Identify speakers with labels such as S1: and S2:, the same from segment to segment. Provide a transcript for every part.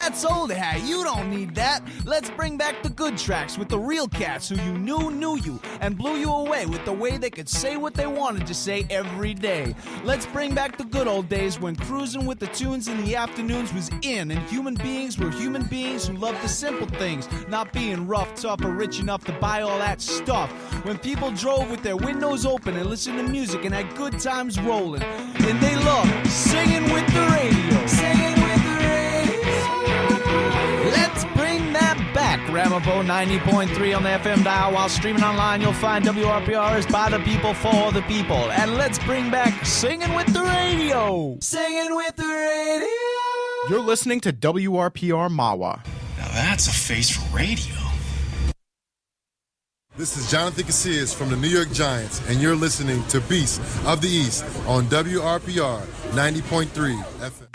S1: That's old hat. You don't need that. Let's bring back the good tracks with the real cats who you knew you, and blew you away with the way they could say what they wanted to say every day. Let's bring back the good old days when cruising with the tunes in the afternoons was in, and human beings were human beings who loved the simple things, not being rough, tough, or rich enough to buy all that stuff. When people drove with their windows open and listened to music and had good times rolling, and they loved singing with the radio. Singing with the radio. Let's bring that back. Ramabo 90.3 on the FM dial. While streaming online, you'll find WRPR is by the people for the people. And let's bring back Singing with the Radio. Singing with the radio.
S2: You're listening to WRPR Mawa.
S3: Now that's a face for radio.
S4: This is Jonathan Casillas from the New York Giants, and you're listening to Beast of the East on WRPR 90.3 FM.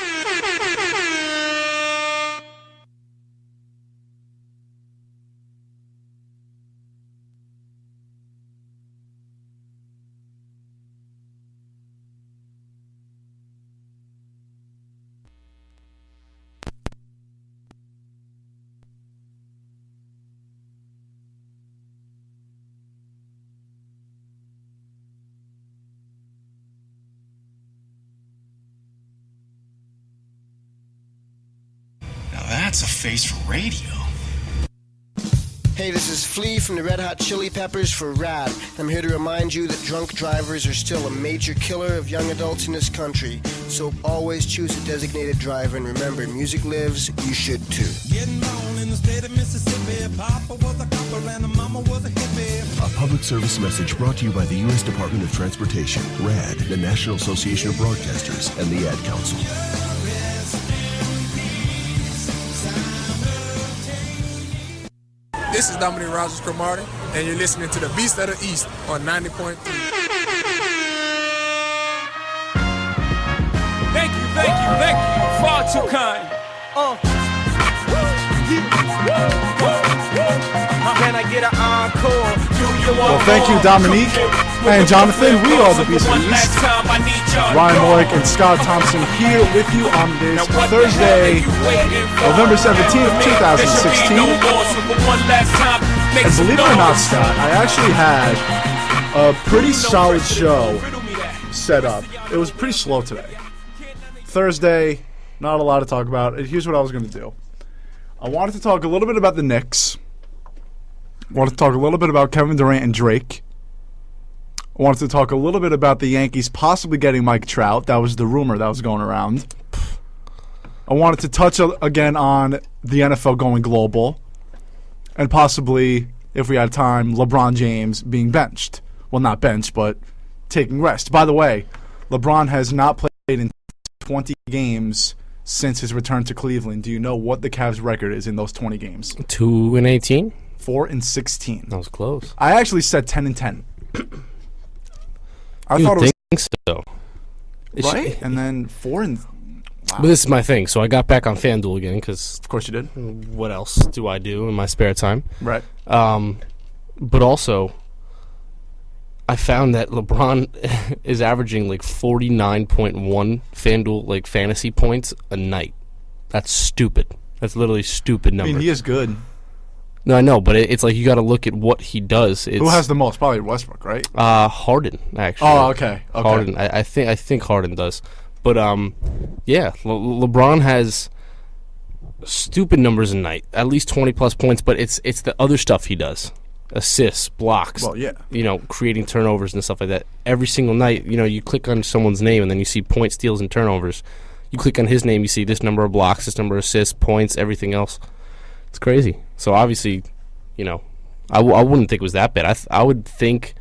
S3: That's a face for radio.
S5: Hey, this is Flea from the Red Hot Chili Peppers for RAD. I'm here to remind you that drunk drivers are still a major killer of young adults in this country. So always choose a designated driver, and remember, music lives, you should too.
S6: Getting born in the state of Mississippi, Papa was a copper and Mama was a hippie.
S7: A public service message brought to you by the U.S. Department of Transportation, RAD, the National Association of Broadcasters, and the Ad Council.
S8: This is Dominic Rogers-Cromartie, and you're listening to the Beast of the East on 90.3.
S9: Thank you. Far too kind. Can I get an encore?
S2: Well, thank you, Dominique and Jonathan. We are the Beast of the East. Ryan Moik and Scott Thompson here with you on this Thursday, November 17th, 2016. And believe it or not, Scott, I actually had a pretty solid show set up. It was pretty slow today. Thursday, not a lot to talk about. Here's what I was going to do. I wanted to talk a little bit about the Knicks. I wanted to talk a little bit about Kevin Durant and Drake. I wanted to talk a little bit about the Yankees possibly getting Mike Trout. That was the rumor that was going around. I wanted to touch again on the NFL going global. And possibly, if we had time, LeBron James being benched. Well, not benched, but taking rest. By the way, LeBron has not played in 20 games since his return to Cleveland. Do you know what the Cavs' record is in those 20 games?
S10: 2-18?
S2: 4-16.
S10: That was close.
S2: I actually said 10-10. I
S10: you
S2: thought it was
S10: so.
S2: Right? And then 4 and... Wow.
S10: But this is my thing. So I got back on FanDuel again because...
S2: Of course you did.
S10: What else do I do in my spare time?
S2: Right.
S10: But also, I found that LeBron is averaging like 49.1 FanDuel like fantasy points a night. That's stupid. That's literally stupid numbers.
S2: I mean, he is good.
S10: No, I know, but it's like you got to look at what he does. Who
S2: has the most? Probably Westbrook, right?
S10: Harden, actually.
S2: Oh, okay.
S10: Harden. I think Harden does. But yeah, LeBron has stupid numbers a night, at least 20+ points. But it's the other stuff he does, assists, blocks.
S2: Well, yeah.
S10: Creating turnovers and stuff like that. Every single night, you click on someone's name and then you see points, steals, and turnovers. You click on his name, you see this number of blocks, this number of assists, points, everything else. It's crazy. So obviously, I wouldn't think it was that bad. I would think,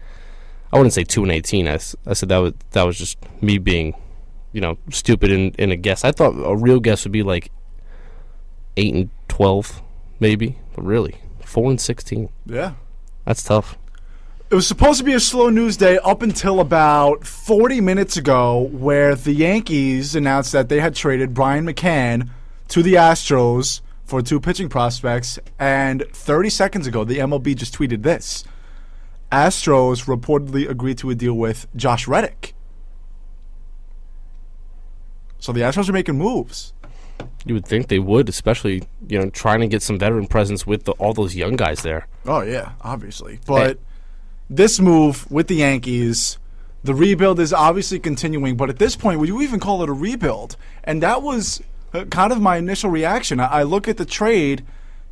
S10: I wouldn't say 2-18. I said that was just me being, stupid in a guess. I thought a real guess would be like 8-12, maybe. But really, 4-16.
S2: Yeah,
S10: that's tough.
S2: It was supposed to be a slow news day up until about 40 minutes ago, where the Yankees announced that they had traded Brian McCann to the Astros for 2 pitching prospects, and 30 seconds ago, the MLB just tweeted this. Astros reportedly agreed to a deal with Josh Reddick. So the Astros are making moves.
S10: You would think they would, especially, trying to get some veteran presence with all those young guys there.
S2: Oh, yeah, obviously. But this move with the Yankees, the rebuild is obviously continuing. But at this point, would you even call it a rebuild? And that was kind of my initial reaction. I look at the trade,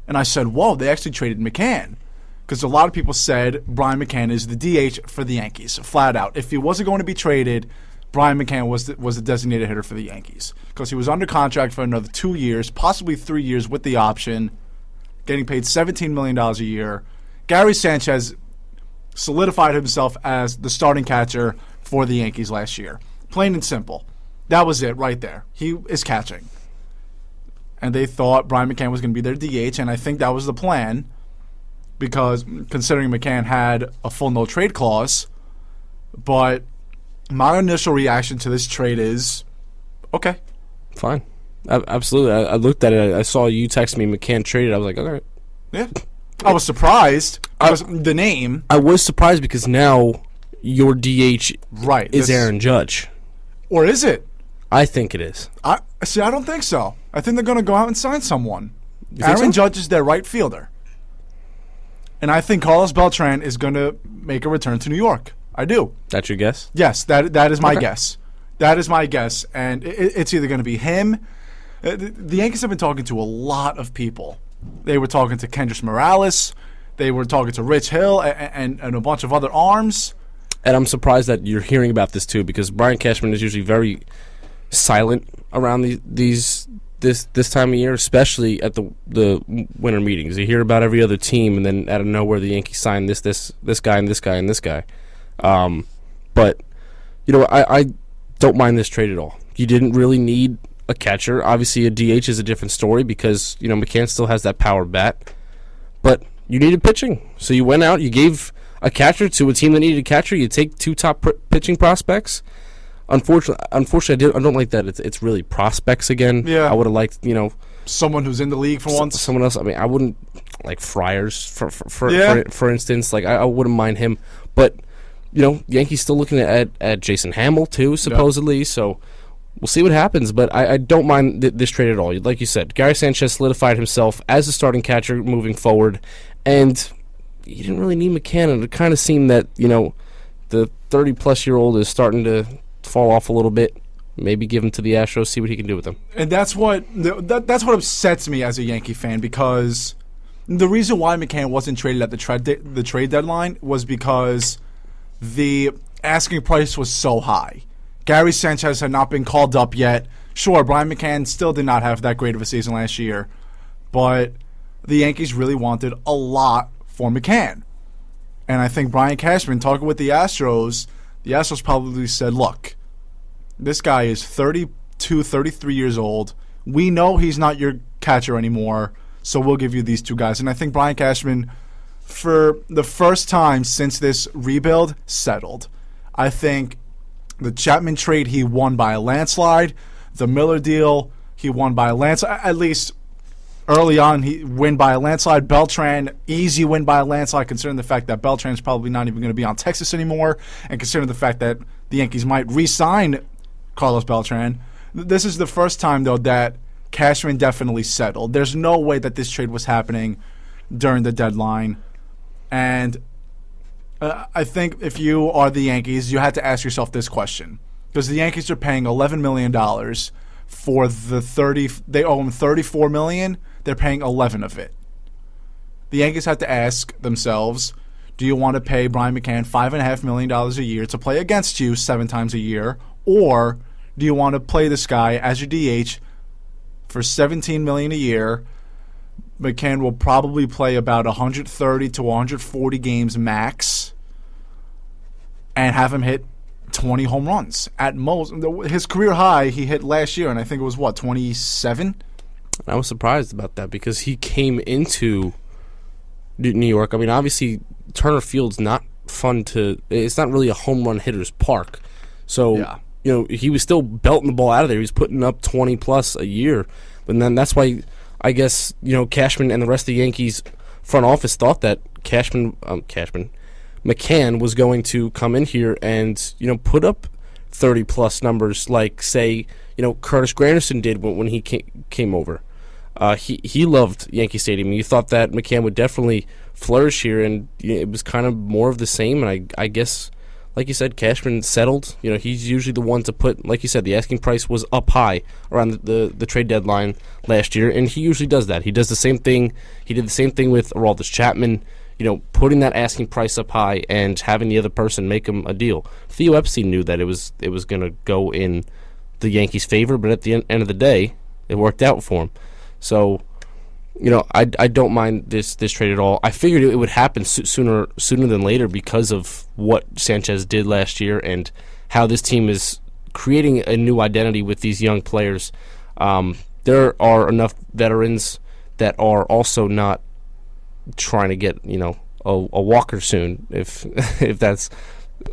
S2: and I said, whoa, they actually traded McCann. Because a lot of people said Brian McCann is the DH for the Yankees, flat out. If he wasn't going to be traded, Brian McCann was the designated hitter for the Yankees. Because he was under contract for another 2 years, possibly 3 years with the option, getting paid $17 million a year. Gary Sanchez solidified himself as the starting catcher for the Yankees last year. Plain and simple. That was it right there. He is catching. And they thought Brian McCann was going to be their DH, and I think that was the plan because considering McCann had a full no-trade clause. But my initial reaction to this trade is, okay.
S10: Fine. Absolutely. I looked at it. I saw you text me McCann traded. I was like, all right.
S2: Yeah. I was surprised. The name.
S10: I was surprised because now your DH is Aaron Judge.
S2: Or is it?
S10: I think it is.
S2: I don't think so. I think they're going to go out and sign someone. Aaron Judge is their right fielder. And I think Carlos Beltran is going to make a return to New York. I do.
S10: That's your guess?
S2: Yes, that is my guess. That is my guess. And it's either going to be him. The Yankees have been talking to a lot of people. They were talking to Kendrys Morales. They were talking to Rich Hill and a bunch of other arms.
S10: And I'm surprised that you're hearing about this too, because Brian Cashman is usually very silent around this time of year, especially at the winter meetings. You hear about every other team, and then out of nowhere, the Yankees sign this guy and this guy and this guy. But I don't mind this trade at all. You didn't really need a catcher. Obviously, a DH is a different story because McCann still has that power bat, but you needed pitching, so you went out. You gave a catcher to a team that needed a catcher. You take two top pitching prospects. Unfortunately, I don't like that. It's really prospects again.
S2: Yeah,
S10: I would have liked
S2: someone who's in the league for once.
S10: Someone else. I mean, I wouldn't like Friars for instance. Like I wouldn't mind him, but Yankees still looking at Jason Hamill too, supposedly. Yep. So we'll see what happens. But I don't mind this trade at all. Like you said, Gary Sanchez solidified himself as the starting catcher moving forward, and you didn't really need McCann. And it kind of seemed that the 30-plus-year-old is starting to fall off a little bit. Maybe give him to the Astros, see what he can do with them.
S2: And that's what upsets me as a Yankee fan, because the reason why McCann wasn't traded at the trade deadline was because the asking price was so high. Gary Sanchez had not been called up yet. Sure, Brian McCann still did not have that great of a season last year, but the Yankees really wanted a lot for McCann. And I think Brian Cashman, talking with the Astros probably said, look, this guy is 32, 33 years old. We know he's not your catcher anymore, so we'll give you these two guys. And I think Brian Cashman, for the first time since this rebuild, settled. I think the Chapman trade, he won by a landslide. The Miller deal, he won by a landslide. At least early on, he win by a landslide. Beltran, easy win by a landslide, considering the fact that Beltran's probably not even going to be on Texas anymore, and considering the fact that the Yankees might re-sign Carlos Beltran. This is the first time, though, that Cashman definitely settled. There's no way that this trade was happening during the deadline. And I think if you are the Yankees, you had to ask yourself this question. Because the Yankees are paying $11 million for the 30. They owe him $34 million. They're paying 11 of it. The Yankees have to ask themselves, do you want to pay Brian McCann $5.5 million a year to play against you 7 times a year? Or do you want to play this guy as your DH for $17 million a year? McCann will probably play about 130 to 140 games max and have him hit 20 home runs at most. His career high he hit last year, and I think it was, 27?
S10: I was surprised about that because he came into New York. I mean, obviously, Turner Field's not fun to – it's not really a home run hitter's park. So, he was still belting the ball out of there. He was putting up 20-plus a year. But then that's why – I guess, Cashman and the rest of the Yankees front office thought that McCann was going to come in here and, put up 30-plus numbers like, say, Curtis Granderson did when he came over. He loved Yankee Stadium. You thought that McCann would definitely flourish here, and it was kind of more of the same. And I guess, like you said, Cashman settled. He's usually the one to put, like you said, the asking price was up high around the trade deadline last year, and he usually does that. He does the same thing. He did the same thing with Aroldis Chapman. Putting that asking price up high and having the other person make him a deal. Theo Epstein knew that it was going to go in the Yankees' favor, but at the end of the day, it worked out for him. So, I don't mind this trade at all. I figured it would happen sooner than later because of what Sanchez did last year and how this team is creating a new identity with these young players. There are enough veterans that are also not trying to get a walker soon, if that's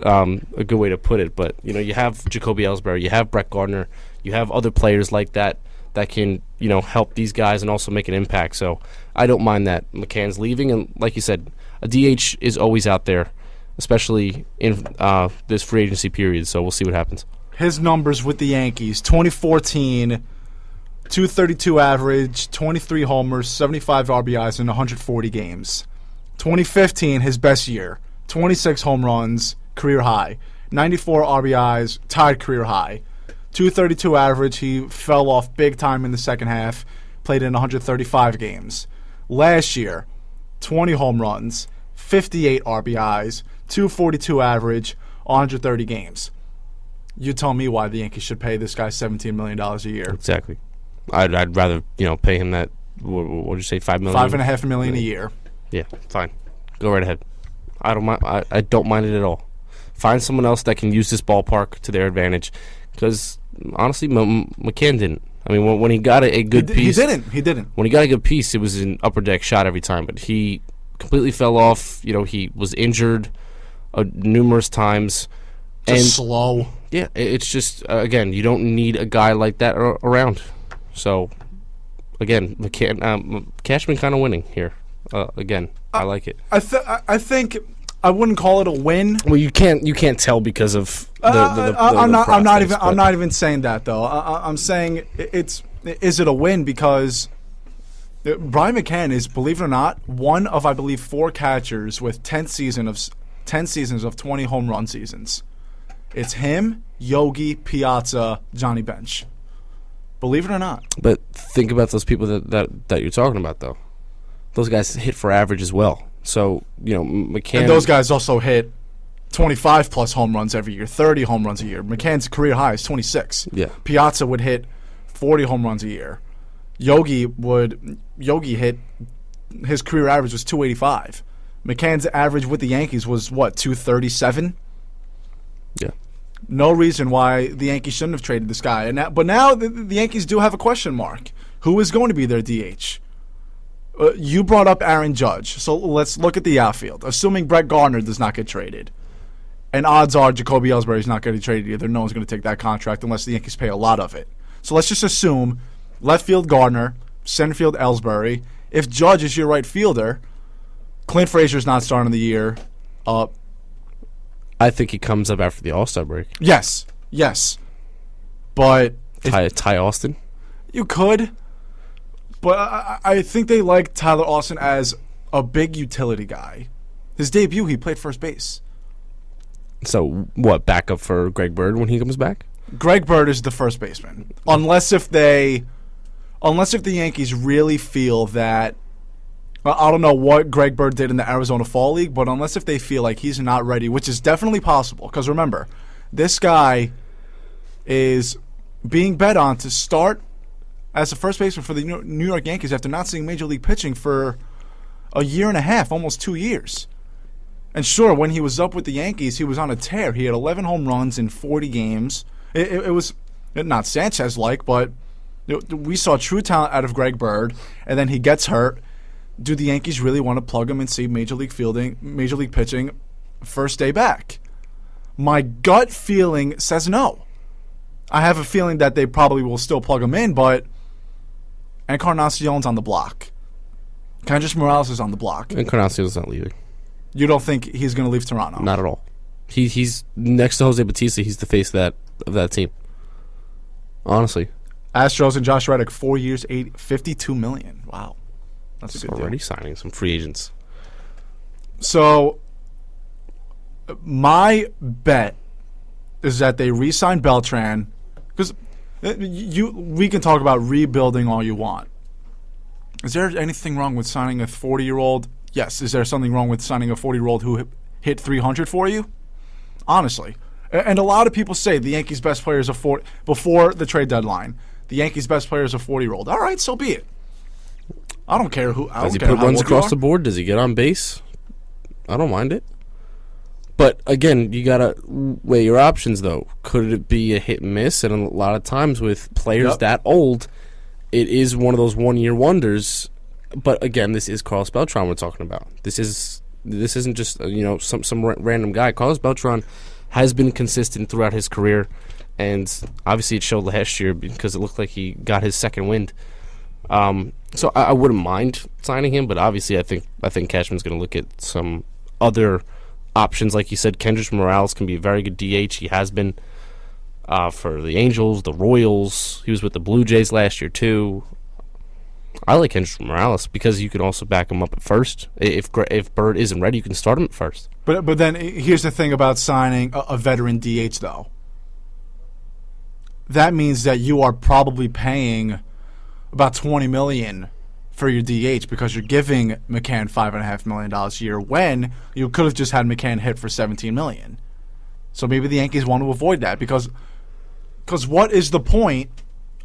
S10: a good way to put it. But you have Jacoby Ellsbury, you have Brett Gardner, you have other players like that can help these guys and also make an impact. So I don't mind that McCann's leaving, and like you said, a DH is always out there, especially in this free agency period. So we'll see what happens.
S2: His numbers with the Yankees: 2014, 232 average, 23 homers, 75 RBIs in 140 games. 2015, his best year: 26 home runs, career high, 94 RBIs, tied career high. 232 average, he fell off big time in the second half, played in 135 games. Last year, 20 home runs, 58 RBIs, 242 average, 130 games. You tell me why the Yankees should pay this guy $17 million a year.
S10: Exactly. I'd rather, pay him that, what did you say, $5 million?
S2: $5.5 million a year.
S10: Yeah, fine. Go right ahead. I don't mind. I don't mind it at all. Find someone else that can use this ballpark to their advantage. Because honestly, McCann didn't. I mean, when he got a good piece,
S2: he didn't.
S10: When he got a good piece, it was an upper deck shot every time. But he completely fell off. He was injured numerous times.
S2: Just slow.
S10: Yeah, it's just again, you don't need a guy like that around. So again, McCann, Cashman kind of winning here. Again, I like it.
S2: I think. I wouldn't call it a win.
S10: Well, you can't tell because of
S2: I'm not even saying that though. I'm saying is it a win because Brian McCann is, believe it or not, one of, I believe, 4 catchers with 10 seasons of 20 home run seasons. It's him, Yogi, Piazza, Johnny Bench. Believe it or not.
S10: But think about those people that you're talking about though. Those guys hit for average as well. So, McCann...
S2: And those guys also hit 25-plus home runs every year, 30 home runs a year. McCann's career high is 26.
S10: Yeah.
S2: Piazza would hit 40 home runs a year. Yogi hit... His career average was 285. McCann's average with the Yankees was, 237?
S10: Yeah.
S2: No reason why the Yankees shouldn't have traded this guy. But now the Yankees do have a question mark. Who is going to be their DH? You brought up Aaron Judge, so let's look at the outfield. Assuming Brett Gardner does not get traded, and odds are Jacoby Ellsbury is not going to get traded either. No one's going to take that contract unless the Yankees pay a lot of it. So let's just assume left field Gardner, center field Ellsbury. If Judge is your right fielder, Clint Frazier's not starting the year.
S10: I think he comes up after the All-Star break.
S2: Yes. But
S10: Ty Austin?
S2: You could. But I think they like Tyler Austin as a big utility guy. His debut, he played first base.
S10: So, what, backup for Greg Bird when he comes back?
S2: Greg Bird is the first baseman. Unless if the Yankees really feel that, I don't know what Greg Bird did in the Arizona Fall League, but unless if they feel like he's not ready, which is definitely possible. Because remember, this guy is being bet on to start as a first baseman for the New York Yankees after not seeing Major League pitching for a year and a half, almost 2 years. And sure, when he was up with the Yankees, he was on a tear. He had 11 home runs in 40 games. It was not Sanchez-like, but we saw true talent out of Greg Bird, and then he gets hurt. Do the Yankees really want to plug him and see Major League pitching first day back? My gut feeling says no. I have a feeling that they probably will still plug him in, but Encarnacion's on the block. Kendrys Morales is on the block.
S10: Encarnacion's not leaving.
S2: You don't think he's going to leave Toronto?
S10: Not at all. He's next to Jose Bautista. He's the face of that team. honestly.
S2: Astros and Josh Reddick, 4 years, $52 million. Wow. That's a good
S10: Already
S2: deal.
S10: signing some free agents.
S2: So, my bet is that they re-sign Beltran, because we can talk about rebuilding all you want. Is there anything wrong with signing a 40-year-old? Yes. Is there something wrong with signing a 40-year-old who hit 300 for you? Honestly. And a lot of people say the Yankees' best player is a 40 before the trade deadline. The Yankees' best player is a 40-year-old. All right, so be it. I don't care who.
S10: Does he put runs across the board? Does he get on base? I don't mind it. But again, you gotta weigh your options, though. Could it be a hit and miss? And a lot of times with players that old, it is one of those one-year wonders. But again, this is Carlos Beltran we're talking about. This isn't just some random guy. Carlos Beltran has been consistent throughout his career, and obviously it showed last year because it looked like he got his second wind. So I wouldn't mind signing him, but obviously I think Cashman's going to look at some other options. Like you said, Kendrys Morales can be a very good DH. He has been for the Angels, the Royals. He was with the Blue Jays last year too. I like Kendrys Morales because you can also back him up at first. If Bird isn't ready, you can start him at first.
S2: But then here's the thing about signing a veteran DH, though. That means that you are probably paying about $20 million for your DH because you're giving McCann $5.5 million a year when you could have just had McCann hit for $17 million. So maybe the Yankees want to avoid that because what is the point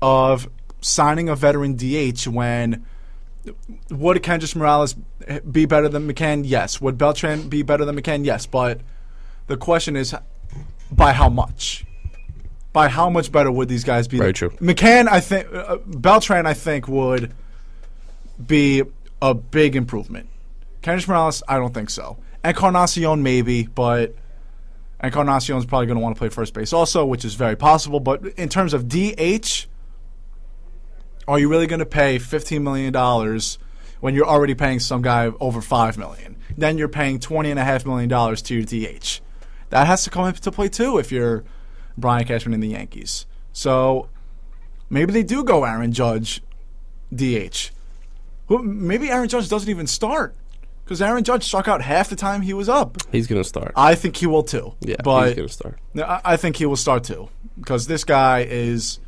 S2: of signing a veteran DH when would Kendrys Morales be better than McCann? Yes. Would Beltran be better than McCann? Yes. But the question is, by how much? By how much better would these guys be?
S10: Very true.
S2: McCann, I think, Beltran, I think, would be a big improvement. Kendrys Morales, I don't think so. Encarnacion, maybe, but Encarnacion's probably going to want to play first base also, which is very possible. But in terms of DH, are you really going to pay $15 million when you're already paying some guy over $5 million? Then you're paying $20.5 million to your DH. That has to come into play too if you're Brian Cashman in the Yankees. So maybe they do go Aaron Judge DH. Maybe Aaron Judge doesn't even start because Aaron Judge struck out half the time he was up.
S10: He's going to start.
S2: I think he will too.
S10: Yeah,
S2: but
S10: he's going to start.
S2: I think he will start too because this guy is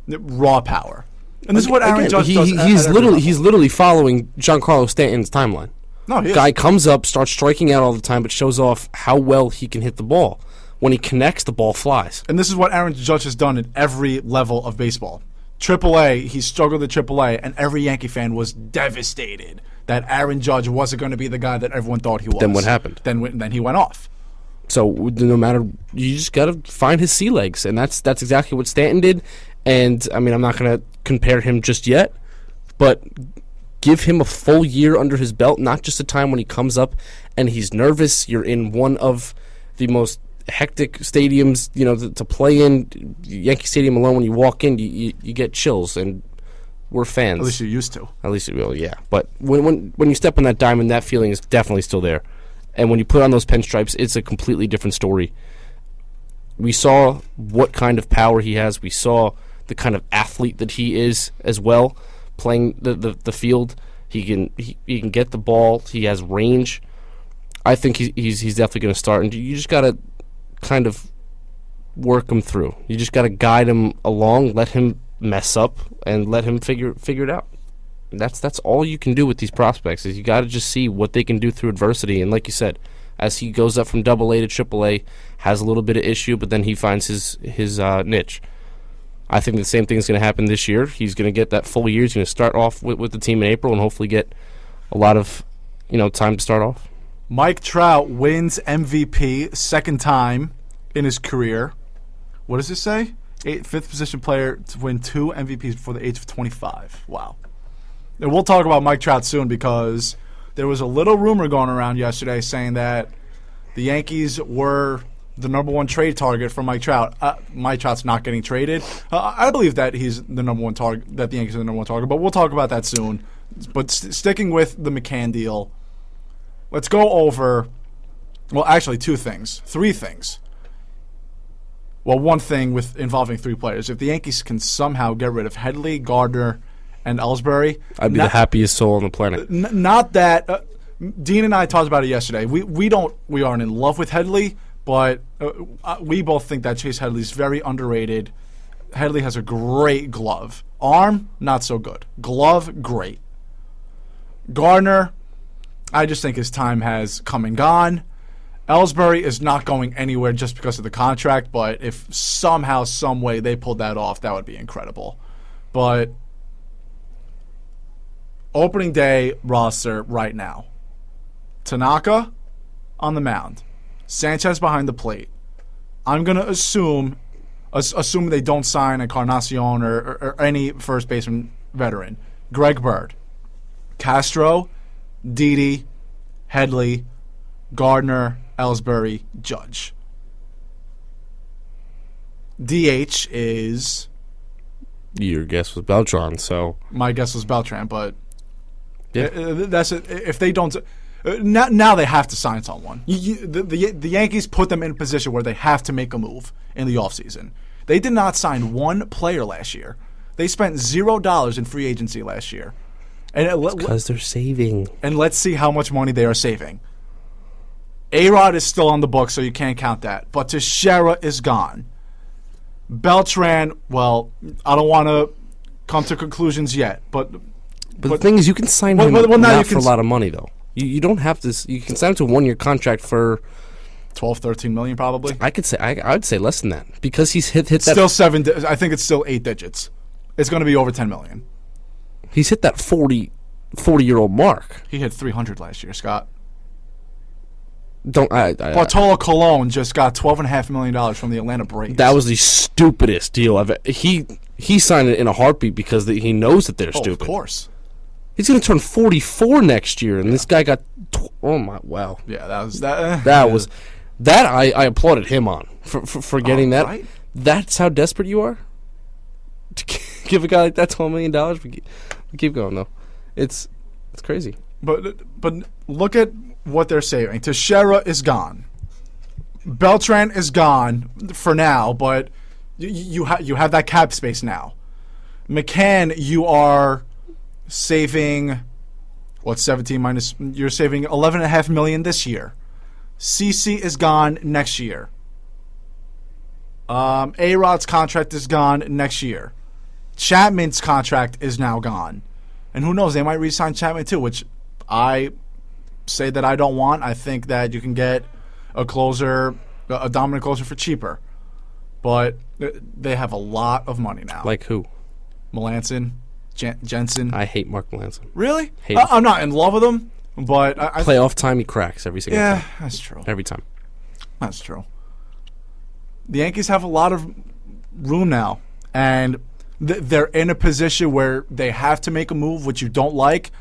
S2: raw power. And this is what Aaron Judge does.
S10: He's literally following Giancarlo Stanton's timeline.
S2: No, he is.
S10: Guy comes up, starts striking out all the time, but shows off how well he can hit the ball. When he connects, the ball flies.
S2: And this is what Aaron Judge has done at every level of baseball. AAA, he struggled at AAA, and every Yankee fan was devastated that Aaron Judge wasn't going to be the guy that everyone thought he was.
S10: Then what happened?
S2: Then he went off.
S10: So no matter, you just got to find his sea legs, and that's exactly what Stanton did. And I mean, I'm not going to compare him just yet, but give him a full year under his belt, not just a time when he comes up and he's nervous. You're in one of the most hectic stadiums, to play in. Yankee Stadium alone, when you walk in, you get chills, and we're fans.
S2: At least you used to.
S10: At least you will, yeah. But when you step on that diamond, that feeling is definitely still there. And when you put on those pinstripes, it's a completely different story. We saw what kind of power he has. We saw the kind of athlete that he is as well, playing the field. He can get the ball. He has range. I think he's definitely going to start, and you just got to kind of work him through. You just got to guide him along, let him mess up, and let him figure it out. And that's all you can do with these prospects. Is you got to just see what they can do through adversity. And like you said, as he goes up from AA to AAA, has a little bit of issue, but then he finds his niche. I think the same thing is going to happen this year. He's going to get that full year. He's going to start off with the team in April and hopefully get a lot of time to start off.
S2: Mike Trout wins MVP second time in his career. What does it say? Fifth position player to win 2 MVPs before the age of 25. Wow. And we'll talk about Mike Trout soon because there was a little rumor going around yesterday saying that the Yankees were the number one trade target for Mike Trout. Mike Trout's not getting traded. I believe that he's the number one target, that the Yankees are the number one target, but we'll talk about that soon. But sticking with the McCann deal, let's go over, well, actually 3 things. Well, one thing with involving 3 players, if the Yankees can somehow get rid of Headley, Gardner, and Ellsbury,
S10: I'd be the happiest soul on the planet.
S2: Not that Dean and I talked about it yesterday. We aren't in love with Headley, but we both think that Chase Headley's very underrated. Headley has a great glove. Arm, not so good. Glove, great. Gardner, I just think his time has come and gone. Ellsbury is not going anywhere just because of the contract, but if somehow, some way they pulled that off, that would be incredible. But opening day roster right now. Tanaka on the mound. Sanchez behind the plate. I'm going to assume they don't sign Encarnacion or any first baseman veteran. Greg Bird. Castro, Didi, Headley, Gardner, Ellsbury, Judge. DH is...
S10: Your guess was Beltran, so...
S2: My guess was Beltran, but... Yeah. That's it. If they don't... Now they have to sign someone. The Yankees put them in a position where they have to make a move in the offseason. They did not sign one player last year. They spent $0 in free agency last year. And
S10: because they're saving.
S2: And let's see how much money they are saving. A-Rod is still on the book, so you can't count that. But Teixeira is gone. Beltran, well, I don't want to come to conclusions yet. But
S10: the thing is, you can sign him not for a lot of money, though. You don't have to. You can sign him to a 1-year contract for
S2: $12-13 million, probably.
S10: I would say less than that because he's hit that.
S2: Still 7. I think it's still 8 digits. It's going to be over $10 million.
S10: He's hit that 40-year-old mark.
S2: He hit 300 last year, Scott.
S10: Bartolo
S2: Colon just got $12.5 million from the Atlanta Braves.
S10: That was the stupidest deal I've. He signed it in a heartbeat because he knows that they're stupid.
S2: Of course.
S10: He's going to turn 44 next year, and this guy got. Oh my! Wow.
S2: Yeah, that was that.
S10: That I applauded him on for getting that. Right? That's how desperate you are to give a guy like that $12 million. We keep going though. It's crazy.
S2: But look at what they're saving. Teixeira is gone. Beltran is gone for now, but you have that cap space now. McCann, you are saving 17 minus. You're saving $11.5 million this year. CC is gone next year. A-Rod's contract is gone next year. Chapman's contract is now gone. And who knows, they might re-sign Chapman too, which I say that I don't want. I think that you can get a closer, a dominant closer for cheaper. But they have a lot of money now.
S10: Like who?
S2: Melanson, Jensen.
S10: I hate Mark Melanson.
S2: Really? I'm not in love with him, but...
S10: Playoff time, he cracks every single time.
S2: Yeah, that's true.
S10: Every time.
S2: That's true. The Yankees have a lot of room now, and they're in a position where they have to make a move, which you don't like,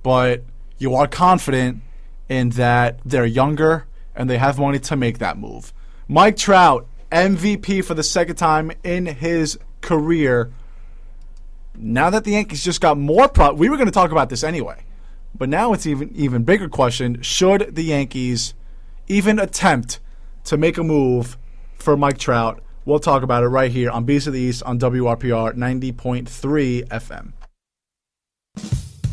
S2: but you are confident in that they're younger and they have money to make that move. Mike Trout, MVP for the second time in his career. Now that the Yankees just got more we were going to talk about this anyway, but now it's even bigger question. Should the Yankees even attempt to make a move for Mike Trout? We'll talk about it right here on Beast of the East on WRPR 90.3 FM.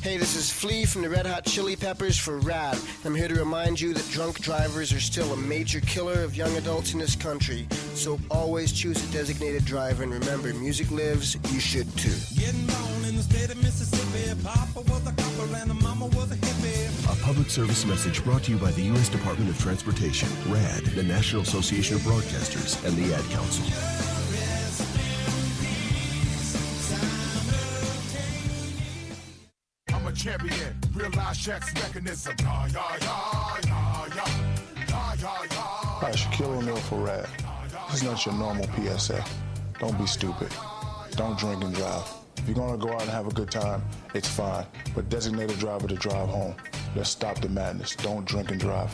S5: Hey, this is Flea from the Red Hot Chili Peppers for RAD. I'm here to remind you that drunk drivers are still a major killer of young adults in this country. So always choose a designated driver, and remember, music lives, you should too.
S6: Getting born in the state of Mississippi. Papa was a copper and the mama was a hippie.
S7: A public service message brought to you by the U.S. Department of Transportation, RAD, the National Association of Broadcasters, and the Ad Council.
S11: Champion, realize Shaq's mechanism.
S12: Hi, Shaquille O'Neal for RAD. This is not your normal PSA. Don't be stupid. Don't drink and drive. If you're gonna go out and have a good time, it's fine. But designate a driver to drive home. Let's stop the madness. Don't drink and drive.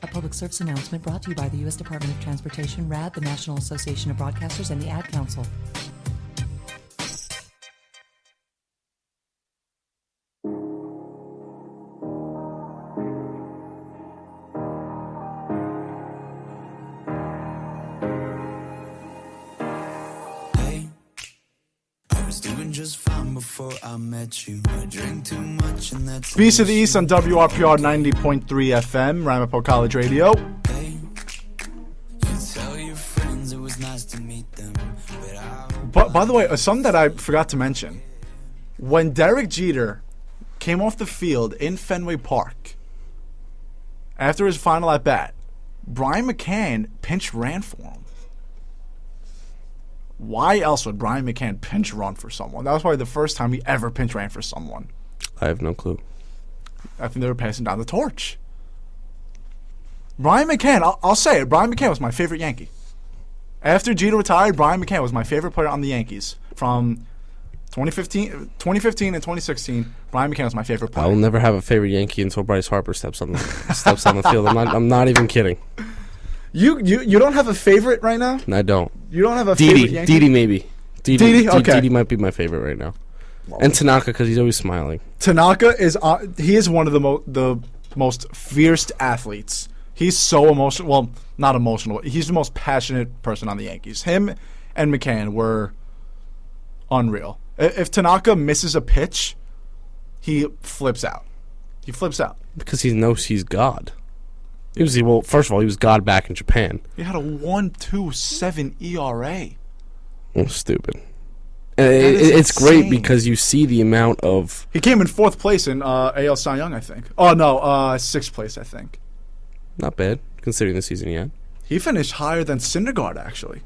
S13: A public service announcement brought to you by the U.S. Department of Transportation, RAD, the National Association of Broadcasters, and the Ad Council.
S14: before I met you. I drink too much and that's
S2: Beast of the East on WRPR 90.3 FM, Ramapo College Radio.
S14: Tell your friends it was nice to meet them.
S2: But by the way, something that I forgot to mention. When Derek Jeter came off the field in Fenway Park after his final at bat, Brian McCann pinch ran for him. Why else would Brian McCann pinch run for someone? That was probably the first time he ever pinch ran for someone.
S10: I have no clue.
S2: I think they were passing down the torch. Brian McCann, I'll say it, Brian McCann was my favorite Yankee. After Jeter retired, Brian McCann was my favorite player on the Yankees. From 2015 and 2016, Brian McCann was my favorite player.
S10: I will never have a favorite Yankee until Bryce Harper steps on the field. I'm not even kidding.
S2: You don't have a favorite right now?
S10: I don't.
S2: You don't have a favorite Yankee?
S10: Didi maybe.
S2: Didi? Okay.
S10: Didi might be my favorite right now. And Tanaka because he's always smiling.
S2: Tanaka is one of the most fierce athletes. He's so emotional. Well, not emotional. He's the most passionate person on the Yankees. Him and McCann were unreal. If Tanaka misses a pitch, he flips out. He flips out.
S10: Because he knows he's God. First of all, he was God back in Japan.
S2: He had a 1.27 ERA.
S10: Oh, stupid. It's great because you see the amount of...
S2: He came in 4th place in AL Cy Young, I think. Oh, no, 6th place, I think.
S10: Not bad, considering the season he had.
S2: He finished higher than Syndergaard, actually.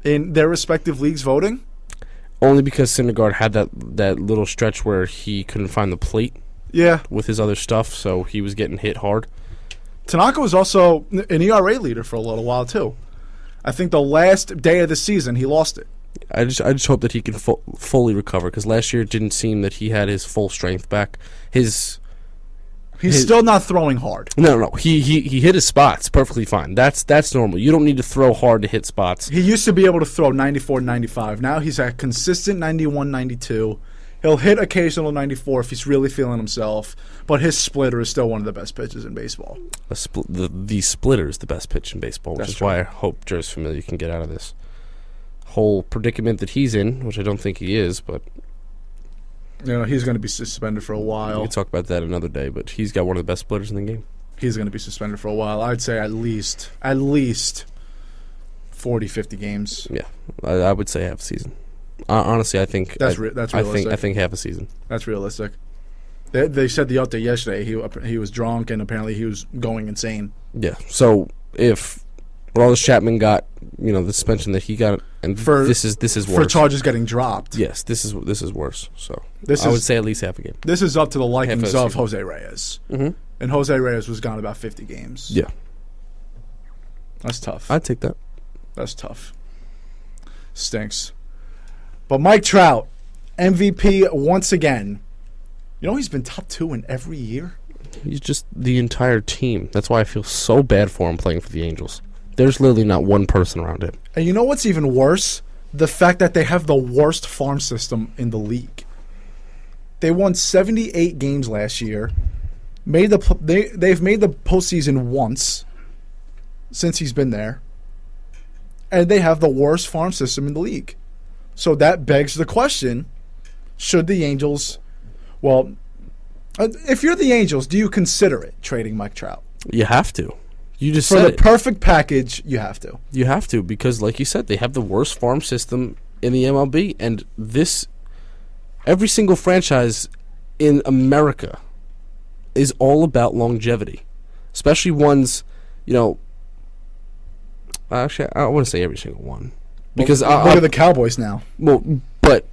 S2: In their respective leagues voting?
S10: Only because Syndergaard had that little stretch where he couldn't find the plate.
S2: Yeah.
S10: With his other stuff, so he was getting hit hard.
S2: Tanaka was also an ERA leader for a little while, too. I think the last day of the season, he lost it.
S10: I just hope that he can fully recover, because last year it didn't seem that he had his full strength back. He's
S2: still not throwing hard.
S10: No. He hit his spots perfectly fine. That's normal. You don't need to throw hard to hit spots.
S2: He used to be able to throw 94, 95. Now he's at consistent 91, 92. He'll hit occasional 94 if he's really feeling himself, but his splitter is still one of the best pitches in baseball.
S10: The splitter is the best pitch in baseball, which is why I hope Jer's Familia can get out of this whole predicament that he's in, which I don't think he is, but...
S2: he's going to be suspended for a while.
S10: We can talk about that another day, but he's got one of the best splitters in the game.
S2: He's going to be suspended for a while. I'd say at least 40, 50 games.
S10: Yeah, I would say half a season. Honestly, I think
S2: that's realistic.
S10: I think half a season.
S2: That's realistic. They said the update yesterday. He was drunk and apparently he was going insane.
S10: Yeah. So if Aroldis Chapman got the suspension that he got, and this is worse
S2: for charges getting dropped.
S10: Yes, this is worse. So
S2: I
S10: would say at least half a game.
S2: This is up to the likings of Jose Reyes,
S10: and
S2: Jose Reyes was gone about 50 games.
S10: Yeah,
S2: that's tough.
S10: I'd take that.
S2: That's tough. Stinks. But Mike Trout, MVP once again. He's been top 2 in every year?
S10: He's just the entire team. That's why I feel so bad for him playing for the Angels. There's literally not one person around him.
S2: And you know what's even worse? The fact that they have the worst farm system in the league. They won 78 games last year. They've made the postseason once since he's been there. And they have the worst farm system in the league. So that begs the question, should the Angels... Well, if you're the Angels, do you consider it trading Mike Trout?
S10: You have to. You just
S2: for the perfect package, you have to.
S10: You have to because, like you said, they have the worst farm system in the MLB, and every single franchise in America is all about longevity, especially ones. Actually, I don't want to say every single one because
S2: look at the Cowboys now.
S10: Well, but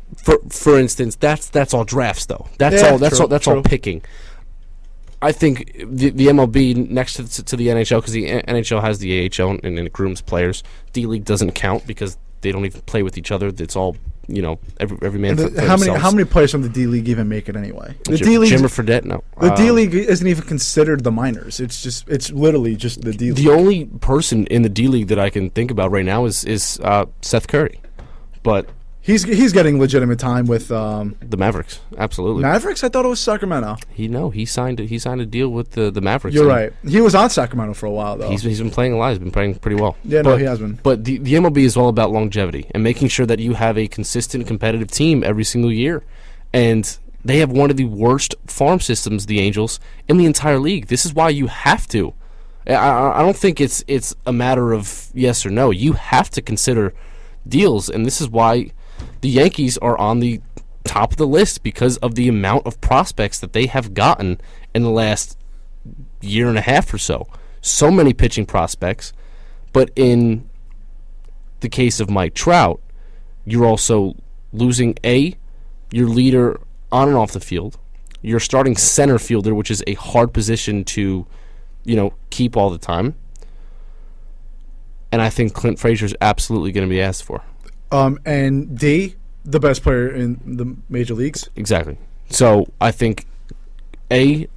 S10: for instance, that's all drafts though. That's all picking. I think the MLB next to the NHL, because the NHL has the AHL and it grooms players. D-League doesn't count because they don't even play with each other. It's all every man for themselves.
S2: How many players from the D-League even make it anyway? The
S10: D-League, Jimmer Fredette, no.
S2: The D-League isn't even considered the minors. It's literally just the D-League.
S10: The only person in the D-League that I can think about right now is Seth Curry, but
S2: He's getting legitimate time with
S10: the Mavericks. Absolutely.
S2: Mavericks? I thought it was Sacramento.
S10: He signed a deal with the Mavericks.
S2: You're right. He was on Sacramento for a while though.
S10: He's been playing a lot. He's been playing pretty well.
S2: Yeah, no, he has been.
S10: But the MLB is all about longevity and making sure that you have a consistent, competitive team every single year. And they have one of the worst farm systems, the Angels, in the entire league. This is why you have to. I don't think it's a matter of yes or no. You have to consider deals, and this is why the Yankees are on the top of the list because of the amount of prospects that they have gotten in the last year and a half or so. So many pitching prospects, but in the case of Mike Trout, you're also losing your leader on and off the field. You're starting center fielder, which is a hard position to, keep all the time. And I think Clint Frazier is absolutely going to be asked for.
S2: And the best player in the major leagues.
S10: Exactly. So I think a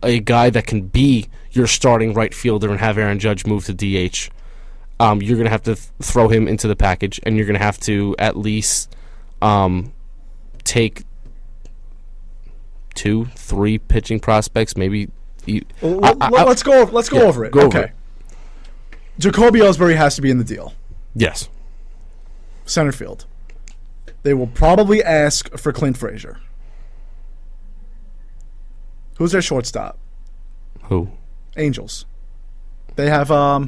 S10: guy that can be your starting right fielder and have Aaron Judge move to DH. You're going to have to throw him into the package, and you're going to have to at least take 2-3 pitching prospects, maybe.
S2: Let's go over it. Okay. Jacoby Ellsbury has to be in the deal.
S10: Yes.
S2: Center field. They will probably ask for Clint Frazier. Who's their shortstop?
S10: Who?
S2: Angels. They have a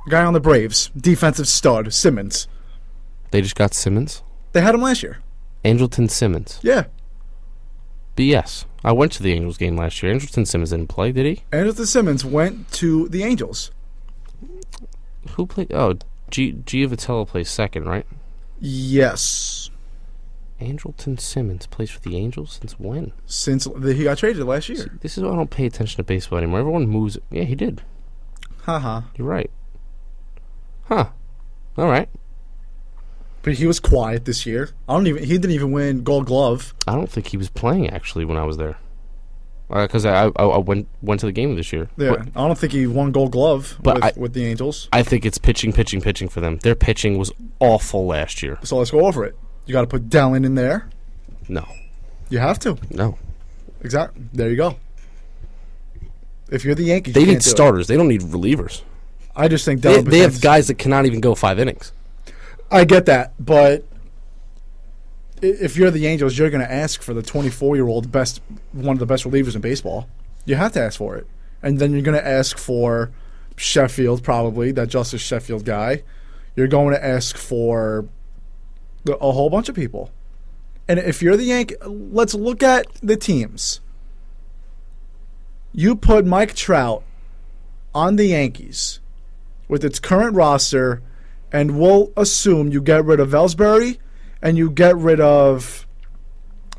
S2: guy on the Braves, defensive stud, Simmons.
S10: They just got Simmons?
S2: They had him last year.
S10: Angelton Simmons.
S2: Yeah.
S10: BS. I went to the Angels game last year. Angelton Simmons didn't play, did he?
S2: Angelton Simmons went to the Angels.
S10: Who played? Oh, Giovatello plays second, right?
S2: Yes.
S10: Angelton Simmons plays for the Angels since when?
S2: Since he got traded last year.
S10: See, this is why I don't pay attention to baseball anymore. Everyone moves. Yeah, he did.
S2: Haha.
S10: You're right. Huh. All right.
S2: But he was quiet this year. He didn't even win Gold Glove.
S10: I don't think he was playing actually when I was there. Because I went to the game this year.
S2: Yeah, but I don't think he won Gold Glove with the Angels.
S10: I think it's pitching for them. Their pitching was awful last year.
S2: So let's go over it. You got to put Dellin in there.
S10: No.
S2: You have to.
S10: No.
S2: Exactly. There you go. If you're the Yankees,
S10: they need starters. They don't need relievers.
S2: I just think
S10: they have guys that cannot even go 5 innings.
S2: I get that, but if you're the Angels, you're going to ask for the 24-year-old one of the best relievers in baseball. You have to ask for it. And then you're going to ask for Sheffield, probably, that Justice Sheffield guy. You're going to ask for a whole bunch of people. And if you're the Yankees, let's look at the teams. You put Mike Trout on the Yankees with its current roster, and we'll assume you get rid of Ellsbury and you get rid of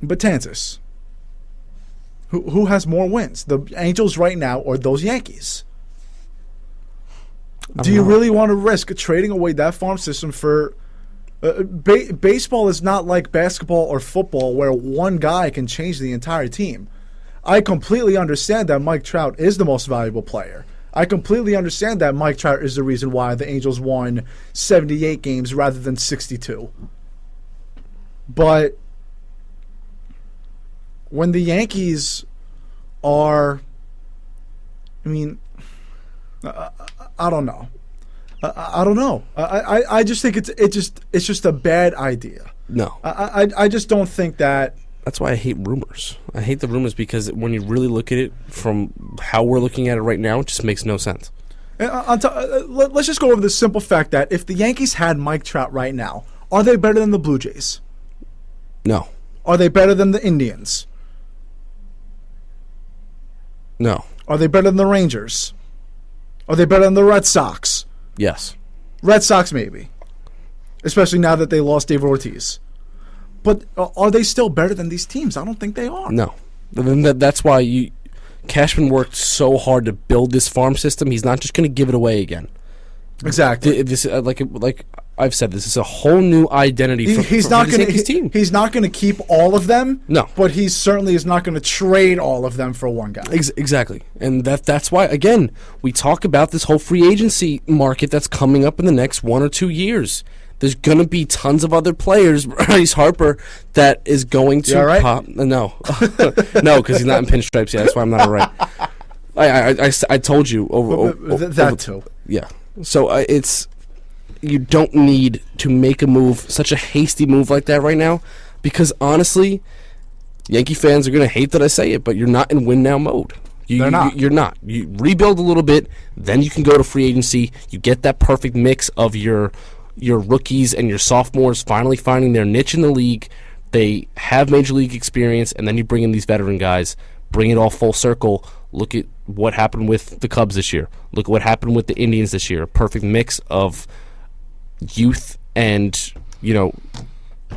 S2: Betances. Who has more wins, the Angels right now or those Yankees? Do you really want to risk trading away that farm system for baseball is not like basketball or football where one guy can change the entire team. I completely understand that Mike Trout is the most valuable player. I completely understand that Mike Trout is the reason why the Angels won 78 games rather than 62. But when the Yankees are, I don't know. I don't know. I just think it's just a bad idea.
S10: No.
S2: I just don't think that.
S10: That's why I hate rumors. I hate the rumors because when you really look at it from how we're looking at it right now, it just makes no sense.
S2: Let's just go over the simple fact that if the Yankees had Mike Trout right now, are they better than the Blue Jays?
S10: No.
S2: Are they better than the Indians?
S10: No.
S2: Are they better than the Rangers? Are they better than the Red Sox?
S10: Yes.
S2: Red Sox maybe. Especially now that they lost David Ortiz. But are they still better than these teams? I don't think they are.
S10: No. That's why Cashman worked so hard to build this farm system. He's not just going to give it away again.
S2: Exactly.
S10: This like I've said, this is a whole new identity for this Yankees team.
S2: He's not going to keep all of them.
S10: No.
S2: But he certainly is not going to trade all of them for one guy.
S10: Exactly. And that's why, again, we talk about this whole free agency market that's coming up in the next 1 or 2 years. there's going to be tons of other players, Bryce Harper, that is going to pop. No. No, because he's not in pinstripes yet. That's why I'm not all right. I told you.
S2: That too.
S10: Yeah. So it's you don't need to make a move, such a hasty move like that right now, because honestly, Yankee fans are going to hate that I say it, but you're not in win now mode.
S2: They're not.
S10: You're not. You rebuild a little bit, then you can go to free agency. You get that perfect mix of your rookies and your sophomores finally finding their niche in the league. They have major league experience, and then you bring in these veteran guys, bring it all full circle. Look at what happened with the Cubs this year. Look at what happened with the Indians this year. A perfect mix of youth and,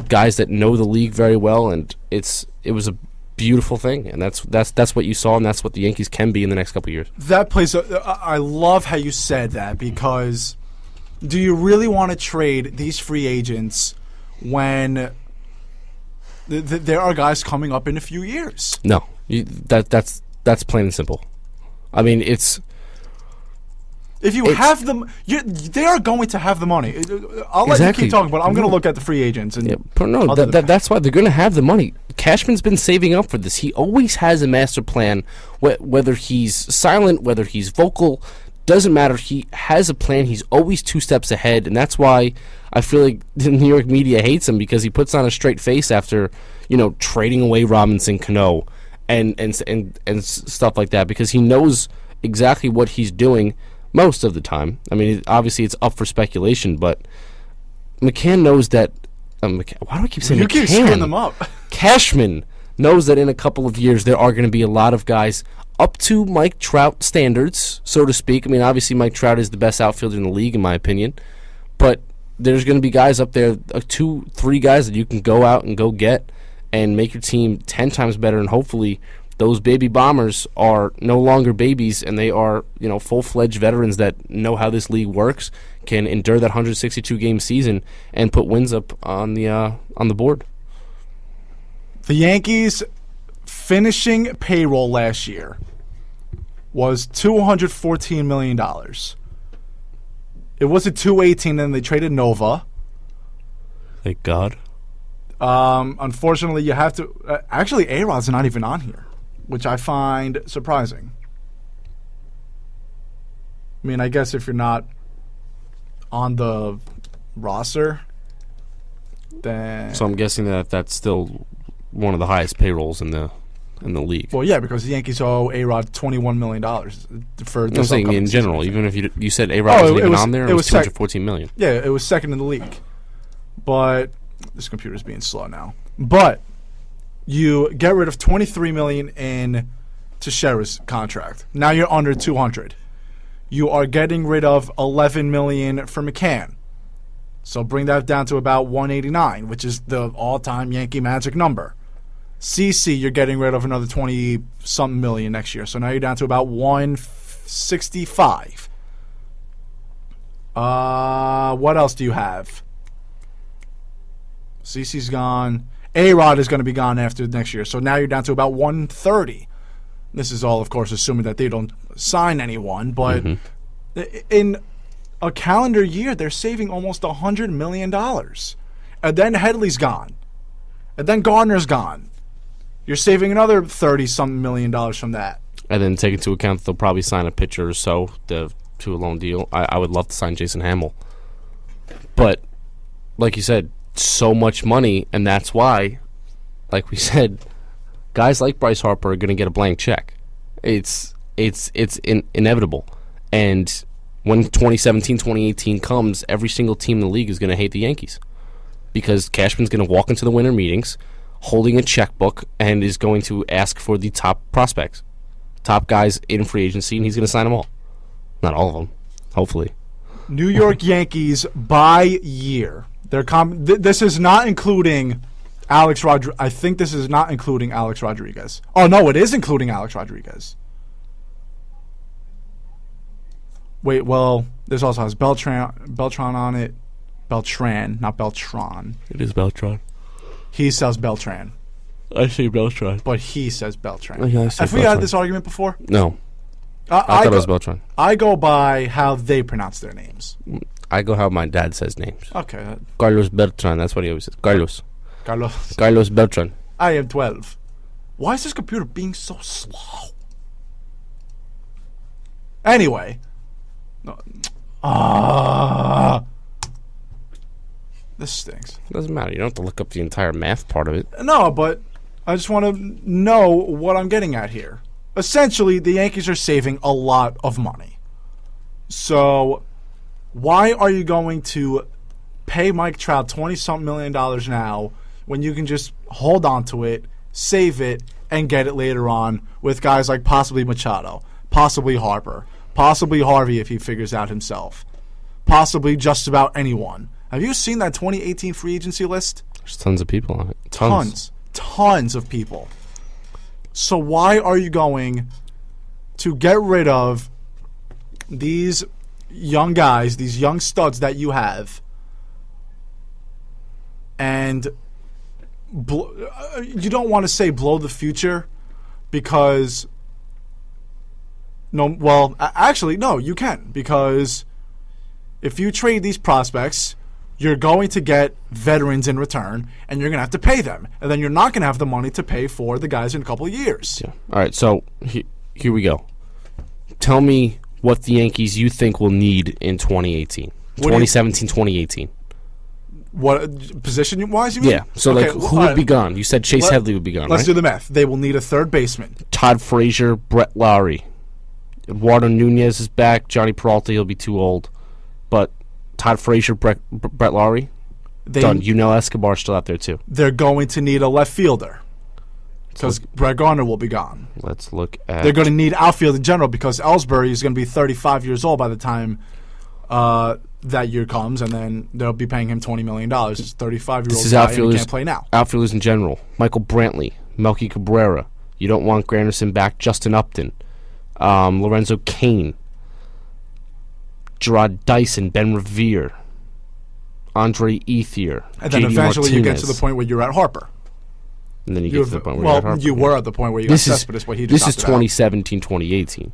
S10: guys that know the league very well, and it was a beautiful thing, and that's what you saw, and that's what the Yankees can be in the next couple of years.
S2: That plays. I love how you said that, because do you really want to trade these free agents when there are guys coming up in a few years?
S10: No, that's plain and simple. I mean, it's.
S2: If you have them, they are going to have the money. I'll let you keep talking, but I'm going to look at the free agents. And
S10: that's why they're going to have the money. Cashman's been saving up for this. He always has a master plan, whether he's silent, whether he's vocal, doesn't matter. He has a plan. He's always 2 steps ahead, and that's why I feel like the New York media hates him, because he puts on a straight face after trading away Robinson Cano and stuff like that, because he knows exactly what he's doing. Most of the time. I mean, obviously it's up for speculation, but McCann knows that. Why do I keep saying McCann?
S2: You keep screwing them up.
S10: Cashman knows that in a couple of years there are going to be a lot of guys up to Mike Trout standards, so to speak. I mean, obviously Mike Trout is the best outfielder in the league, in my opinion. But there's going to be guys up there, 2-3 guys that you can go out and go get and make your team 10 times better, and hopefully those baby bombers are no longer babies, and they are, full-fledged veterans that know how this league works, can endure that 162-game season, and put wins up on the board.
S2: The Yankees' finishing payroll last year was $214 million. It was at $218, and they traded Nova.
S10: Thank God.
S2: Unfortunately, you have to. Actually, A-Rod's not even on here, which I find surprising. I mean, I guess if you're not on the roster, then.
S10: So I'm guessing that that's still one of the highest payrolls in the league.
S2: Well, yeah, because the Yankees owe A-Rod $21 million for this.
S10: I'm saying in general, even if you said A-Rod wasn't even on there, it was $214 million.
S2: Yeah, it was second in the league. But this computer's being slow now. But you get rid of $23 million in Teixeira's contract. Now you're under $200. You are getting rid of $11 million for McCann. So bring that down to about $189, which is the all-time Yankee magic number. CC, you're getting rid of another 20-something million next year. So now you're down to about $165. What else do you have? CC's gone. A-Rod is going to be gone after next year. So now you're down to about $130. This is all, of course, assuming that they don't sign anyone. But in a calendar year, they're saving almost $100 million. And then Headley's gone. And then Gardner's gone. You're saving another $30-something million from that.
S10: And then take into account that they'll probably sign a pitcher or so to a loan deal. I would love to sign Jason Hamill. But, like you said, so much money, and that's why, like we said, guys like Bryce Harper are going to get a blank check. It's inevitable. And when 2017, 2018 comes, every single team in the league is going to hate the Yankees, because Cashman's going to walk into the winter meetings holding a checkbook and is going to ask for the top prospects, top guys in free agency, and he's going to sign them all. Not all of them, hopefully.
S2: New York Yankees by year. This is not including Alex Rodriguez. I think this is not including Alex Rodriguez. Oh, no, it is including Alex Rodriguez. Wait, well, this also has Beltran on it. Beltran, not Beltran.
S10: It is Beltran.
S2: He says Beltran.
S10: I say Beltran.
S2: But he says Beltran.
S10: Oh, yeah, I say
S2: Have we had this argument before?
S10: No. I thought it was Beltran.
S2: I go by how they pronounce their names.
S10: I go how my dad says names.
S2: Okay.
S10: Carlos Beltran. That's what he always says. Carlos
S2: Carlos.
S10: Beltran.
S2: I am 12. Why is this computer being so slow? Anyway. No. This stinks.
S10: Doesn't matter. You don't have to look up the entire math part of it.
S2: No, but I just want to know what I'm getting at here. Essentially, the Yankees are saving a lot of money. So, why are you going to pay Mike Trout $20-something million now when you can just hold on to it, save it, and get it later on with guys like possibly Machado, possibly Harper, possibly Harvey if he figures out himself, possibly just about anyone. Have you seen that 2018 free agency list?
S10: There's tons of people on it.
S2: Tons of people. So why are you going to get rid of these young guys, these young studs that you have, and you don't want to say blow the future because actually, you can, because if you trade these prospects, you're going to get veterans in return, and you're going to have to pay them. And then you're not going to have the money to pay for the guys in a couple of years.
S10: Yeah. All right, so here we go. Tell me what the Yankees you think will need in 2018. 2017, 2018.
S2: What, position-wise, you mean?
S10: Yeah, so who would be gone? You said Chase Headley would be gone,
S2: Let's
S10: right?
S2: do the math. They will need a third baseman.
S10: Todd Frazier, Brett Lowry. Eduardo Nunez is back. Johnny Peralta, he'll be too old. But Todd Frazier, Brett Lowry, done. Escobar's still out there, too.
S2: They're going to need a left fielder because Brett Garner will be gone.
S10: Let's look at...
S2: They're going to need outfield in general because Ellsbury is going to be 35 years old by the time that year comes, and then they'll be paying him $20 million. It's a 35-year-old
S10: This is
S2: guy
S10: outfielders,
S2: and he can't play now.
S10: Outfielders in general. Michael Brantley, Melky Cabrera. You don't want Granderson back. Justin Upton. Lorenzo Cain. Gerard Dyson, Ben Revere, Andre Ethier,
S2: and then
S10: JD
S2: eventually
S10: Martinez.
S2: You get to the point where you're at Harper.
S10: And then you get to the point where you're at Harper.
S2: You were at the point where you got Cespedes, but he just
S10: This is 2017, 2018.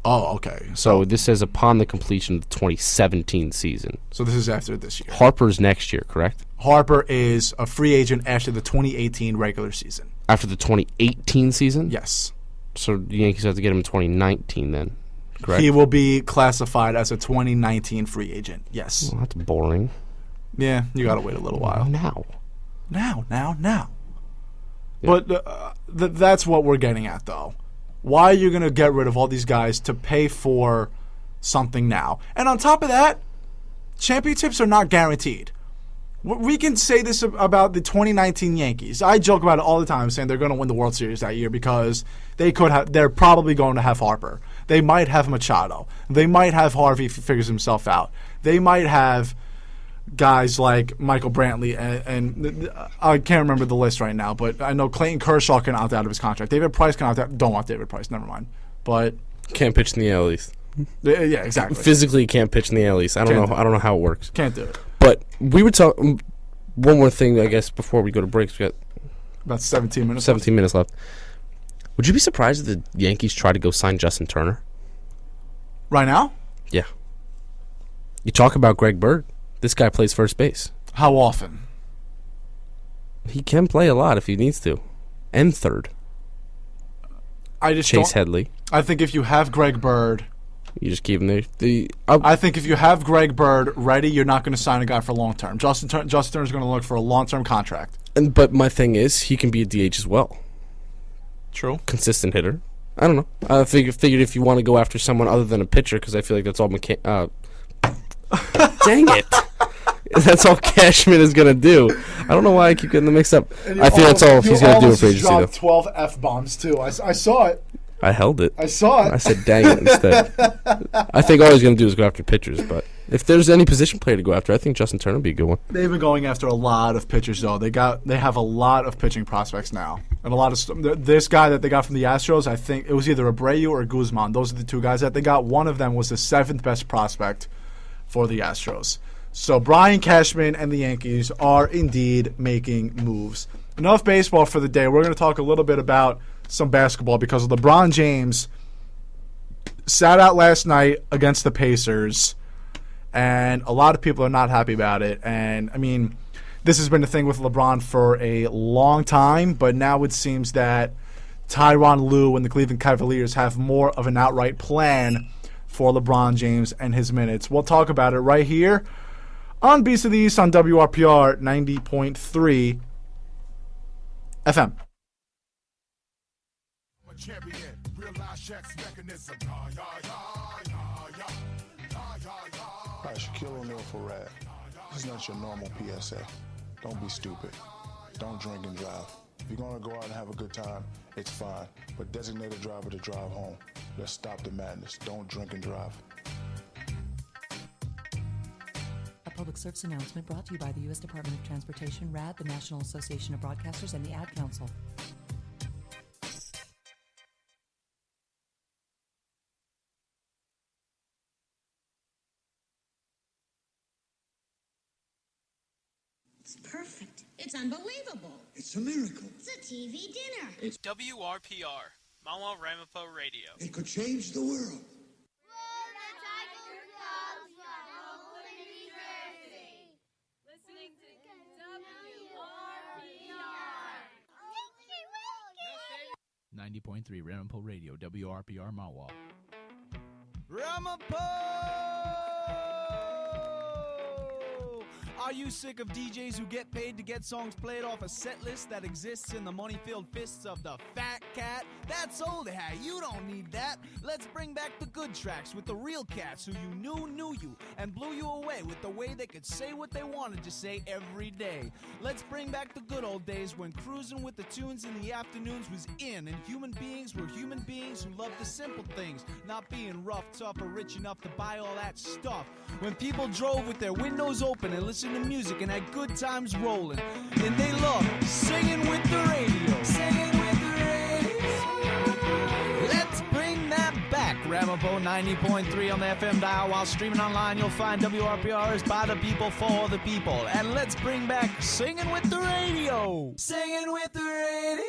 S2: Oh, okay.
S10: So this says upon the completion of the 2017 season.
S2: So this is after this year.
S10: Harper's next year, correct?
S2: Harper is a free agent after the 2018 regular season.
S10: After the 2018 season?
S2: Yes.
S10: So the Yankees have to get him in 2019 then. Correct?
S2: He will be classified as a 2019 free agent. Yes.
S10: Well, that's boring.
S2: Yeah, you got to wait a little while.
S10: Now.
S2: Yeah. But that's what we're getting at, though. Why are you going to get rid of all these guys to pay for something now? And on top of that, championships are not guaranteed. We can say this about the 2019 Yankees. I joke about it all the time, saying they're going to win the World Series that year because they're probably going to have Harper. They might have Machado. They might have Harvey if he figures himself out. They might have guys like Michael Brantley, and I can't remember the list right now, but I know Clayton Kershaw can opt out of his contract. David Price can opt out. Don't want David Price. Never mind. But
S10: can't pitch in the AL East.
S2: Yeah, exactly.
S10: Physically can't pitch in the AL East. I don't know how it works.
S2: Can't do it.
S10: But we were talking. One more thing, I guess, before we go to breaks. We got
S2: about 17 minutes.
S10: 17 minutes left. Would you be surprised if the Yankees try to go sign Justin Turner?
S2: Right now?
S10: Yeah. You talk about Greg Bird. This guy plays first base.
S2: How often?
S10: He can play a lot if he needs to. And third. Chase Headley.
S2: I think if you have Greg Bird,
S10: you just keep him there.
S2: I think if you have Greg Bird ready, you're not going to sign a guy for long term. Justin Turner's going to look for a long term contract.
S10: But my thing is, he can be a DH as well.
S2: True. Consistent
S10: hitter. I don't know. I figured if you want to go after someone other than a pitcher, because I feel like that's all McCann. Dang it. That's all Cashman is going to do. I don't know why I keep getting them mixed up. I think that's all he's going to do for agency, though.
S2: 12 F-bombs, too. I saw it.
S10: I held it.
S2: I saw it.
S10: I said, dang it, instead. I think all he's going to do is go after pitchers, but if there's any position player to go after, I think Justin Turner would be a good one.
S2: They've been going after a lot of pitchers, though. They have a lot of pitching prospects now. And a lot of this guy that they got from the Astros, I think it was either Abreu or Guzman. Those are the two guys that they got. One of them was the 7th best prospect for the Astros. So Brian Cashman and the Yankees are indeed making moves. Enough baseball for the day. We're going to talk a little bit about some basketball because LeBron James sat out last night against the Pacers, And a lot of people are not happy about it. And, I mean, this has been the thing with LeBron for a long time, but now it seems that Tyronn Lue and the Cleveland Cavaliers have more of an outright plan for LeBron James and his minutes. We'll talk about it right here on Beast of the East on WRPR 90.3 FM.
S12: All right, Shaquille O'Neal for Rad. This is not your normal PSA. Don't be stupid. Don't drink and drive. If you're going to go out and have a good time, it's fine. But designate a driver to drive home. Let's stop the madness. Don't drink and drive.
S13: A public service announcement brought to you by the U.S. Department of Transportation, RAD, the National Association of Broadcasters, and the Ad Council.
S15: It's perfect. It's unbelievable.
S11: It's a miracle.
S15: It's a TV dinner.
S9: It's WRPR, Mama Ramapo Radio.
S11: It could change the world.
S16: Listening to WRPR. 90.3 Ramapo Radio, WRPR Mawa.
S1: Ramapo! Are you sick of DJs who get paid to get songs played off a set list that exists in the money-filled fists of the fat cat? That's old hat. You don't need that. Let's bring back the good tracks with the real cats who you knew you, and blew you away with the way they could say what they wanted to say every day. Let's bring back the good old days when cruising with the tunes in the afternoons was in, and human beings were human beings who loved the simple things, not being rough, tough, or rich enough to buy all that stuff. When people drove with their windows open and listened to music and had good times rolling, and they loved singing with the radio. Singing with the radio. Let's bring that back. Ramapo 90.3 on the FM dial. While streaming online, you'll find WRPR is by the people for the people. And let's bring back singing with the radio. Singing with the radio.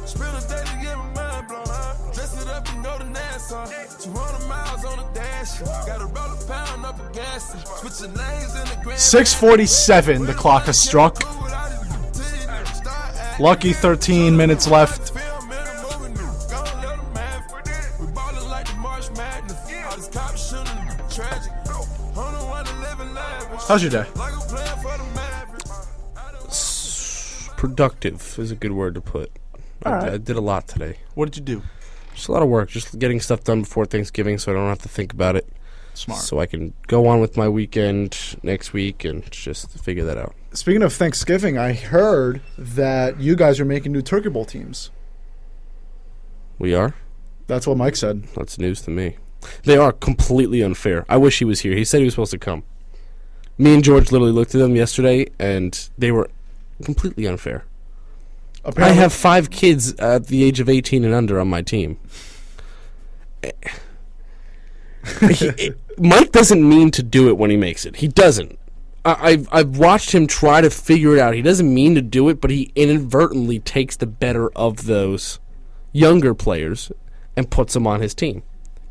S6: Spend a day to get my mind blown. Dress it up and go to Nassau. 200 miles on the dash. Gotta roll a pound up a gas. Switching lanes in the grand.
S2: 6:47, the clock has struck. Lucky 13 minutes left. How's your day?
S10: Productive is a good word to put. I did a lot today.
S2: What did you do?
S10: Just a lot of work. Just getting stuff done before Thanksgiving so I don't have to think about it.
S2: Smart.
S10: So I can go on with my weekend next week and just figure that out.
S2: Speaking of Thanksgiving, I heard that you guys are making new Turkey Bowl teams.
S10: We are?
S2: That's what Mike said.
S10: That's news to me. They are completely unfair. I wish he was here. He said he was supposed to come. Me and George literally looked at them yesterday, and they were completely unfair. Apparently, I have 5 kids at the age of 18 and under on my team. Mike doesn't mean to do it when he makes it. He doesn't. I've watched him try to figure it out. He doesn't mean to do it, but he inadvertently takes the better of those younger players and puts them on his team.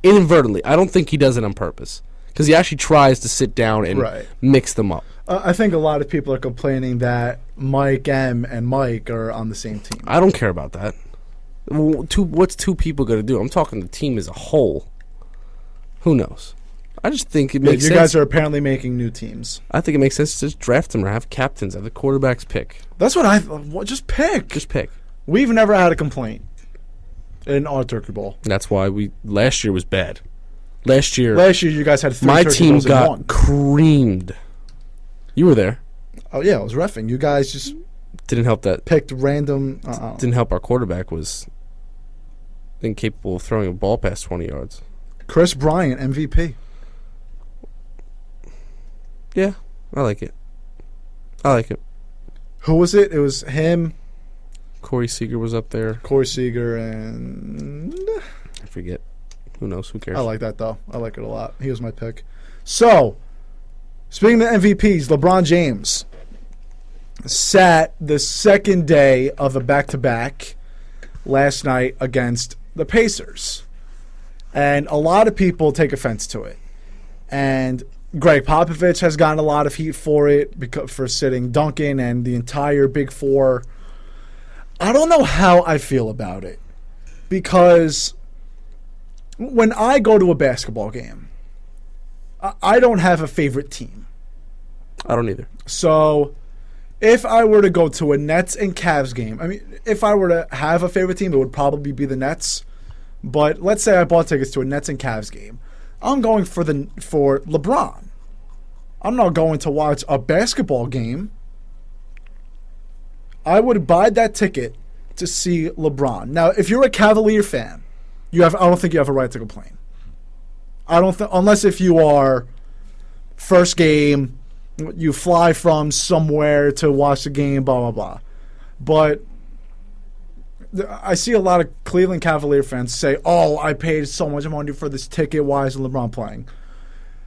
S10: Inadvertently. I don't think he does it on purpose. Because he actually tries to sit down and mix them up.
S2: I think a lot of people are complaining that Mike M and Mike are on the same team.
S10: I don't care about that. What's 2 people going to do? I'm talking the team as a whole. Who knows? I just think it makes sense.
S2: You guys are apparently making new teams.
S10: I think it makes sense to just draft them or have captains, have the quarterbacks pick.
S2: That's what just pick.
S10: Just pick.
S2: We've never had a complaint in our Turkey Bowl.
S10: That's why last year was bad. Last year
S2: you guys had 3
S10: my
S2: Turkey
S10: team
S2: Bowls in
S10: got
S2: one.
S10: creamed. You were there.
S2: Oh yeah, I was reffing. You guys just
S10: didn't help that.
S2: Picked random.
S10: Didn't help. Our quarterback was incapable of throwing a ball past 20 yards.
S2: Chris Bryant, MVP.
S10: Yeah, I like it.
S2: Who was it? It was him.
S10: Corey Seager was up there.
S2: Corey Seager and
S10: I forget. Who knows? Who cares?
S2: I like that, though. I like it a lot. He was my pick. So, speaking of MVPs, LeBron James sat the second day of a back-to-back last night against the Pacers. And a lot of people take offense to it. And Greg Popovich has gotten a lot of heat for it for sitting Duncan and the entire Big Four. I don't know how I feel about it, because when I go to a basketball game, I don't have a favorite team.
S10: I don't either.
S2: So if I were to go to a Nets and Cavs game, I mean, if I were to have a favorite team, it would probably be the Nets. But let's say I bought tickets to a Nets and Cavs game. I'm going for LeBron. I'm not going to watch a basketball game. I would buy that ticket to see LeBron. Now, if you're a Cavalier fan, I don't think you have a right to complain. Unless if you are first game, you fly from somewhere to watch the game, blah, blah, blah. But I see a lot of Cleveland Cavalier fans say, oh, I paid so much money for this ticket. Why isn't LeBron playing?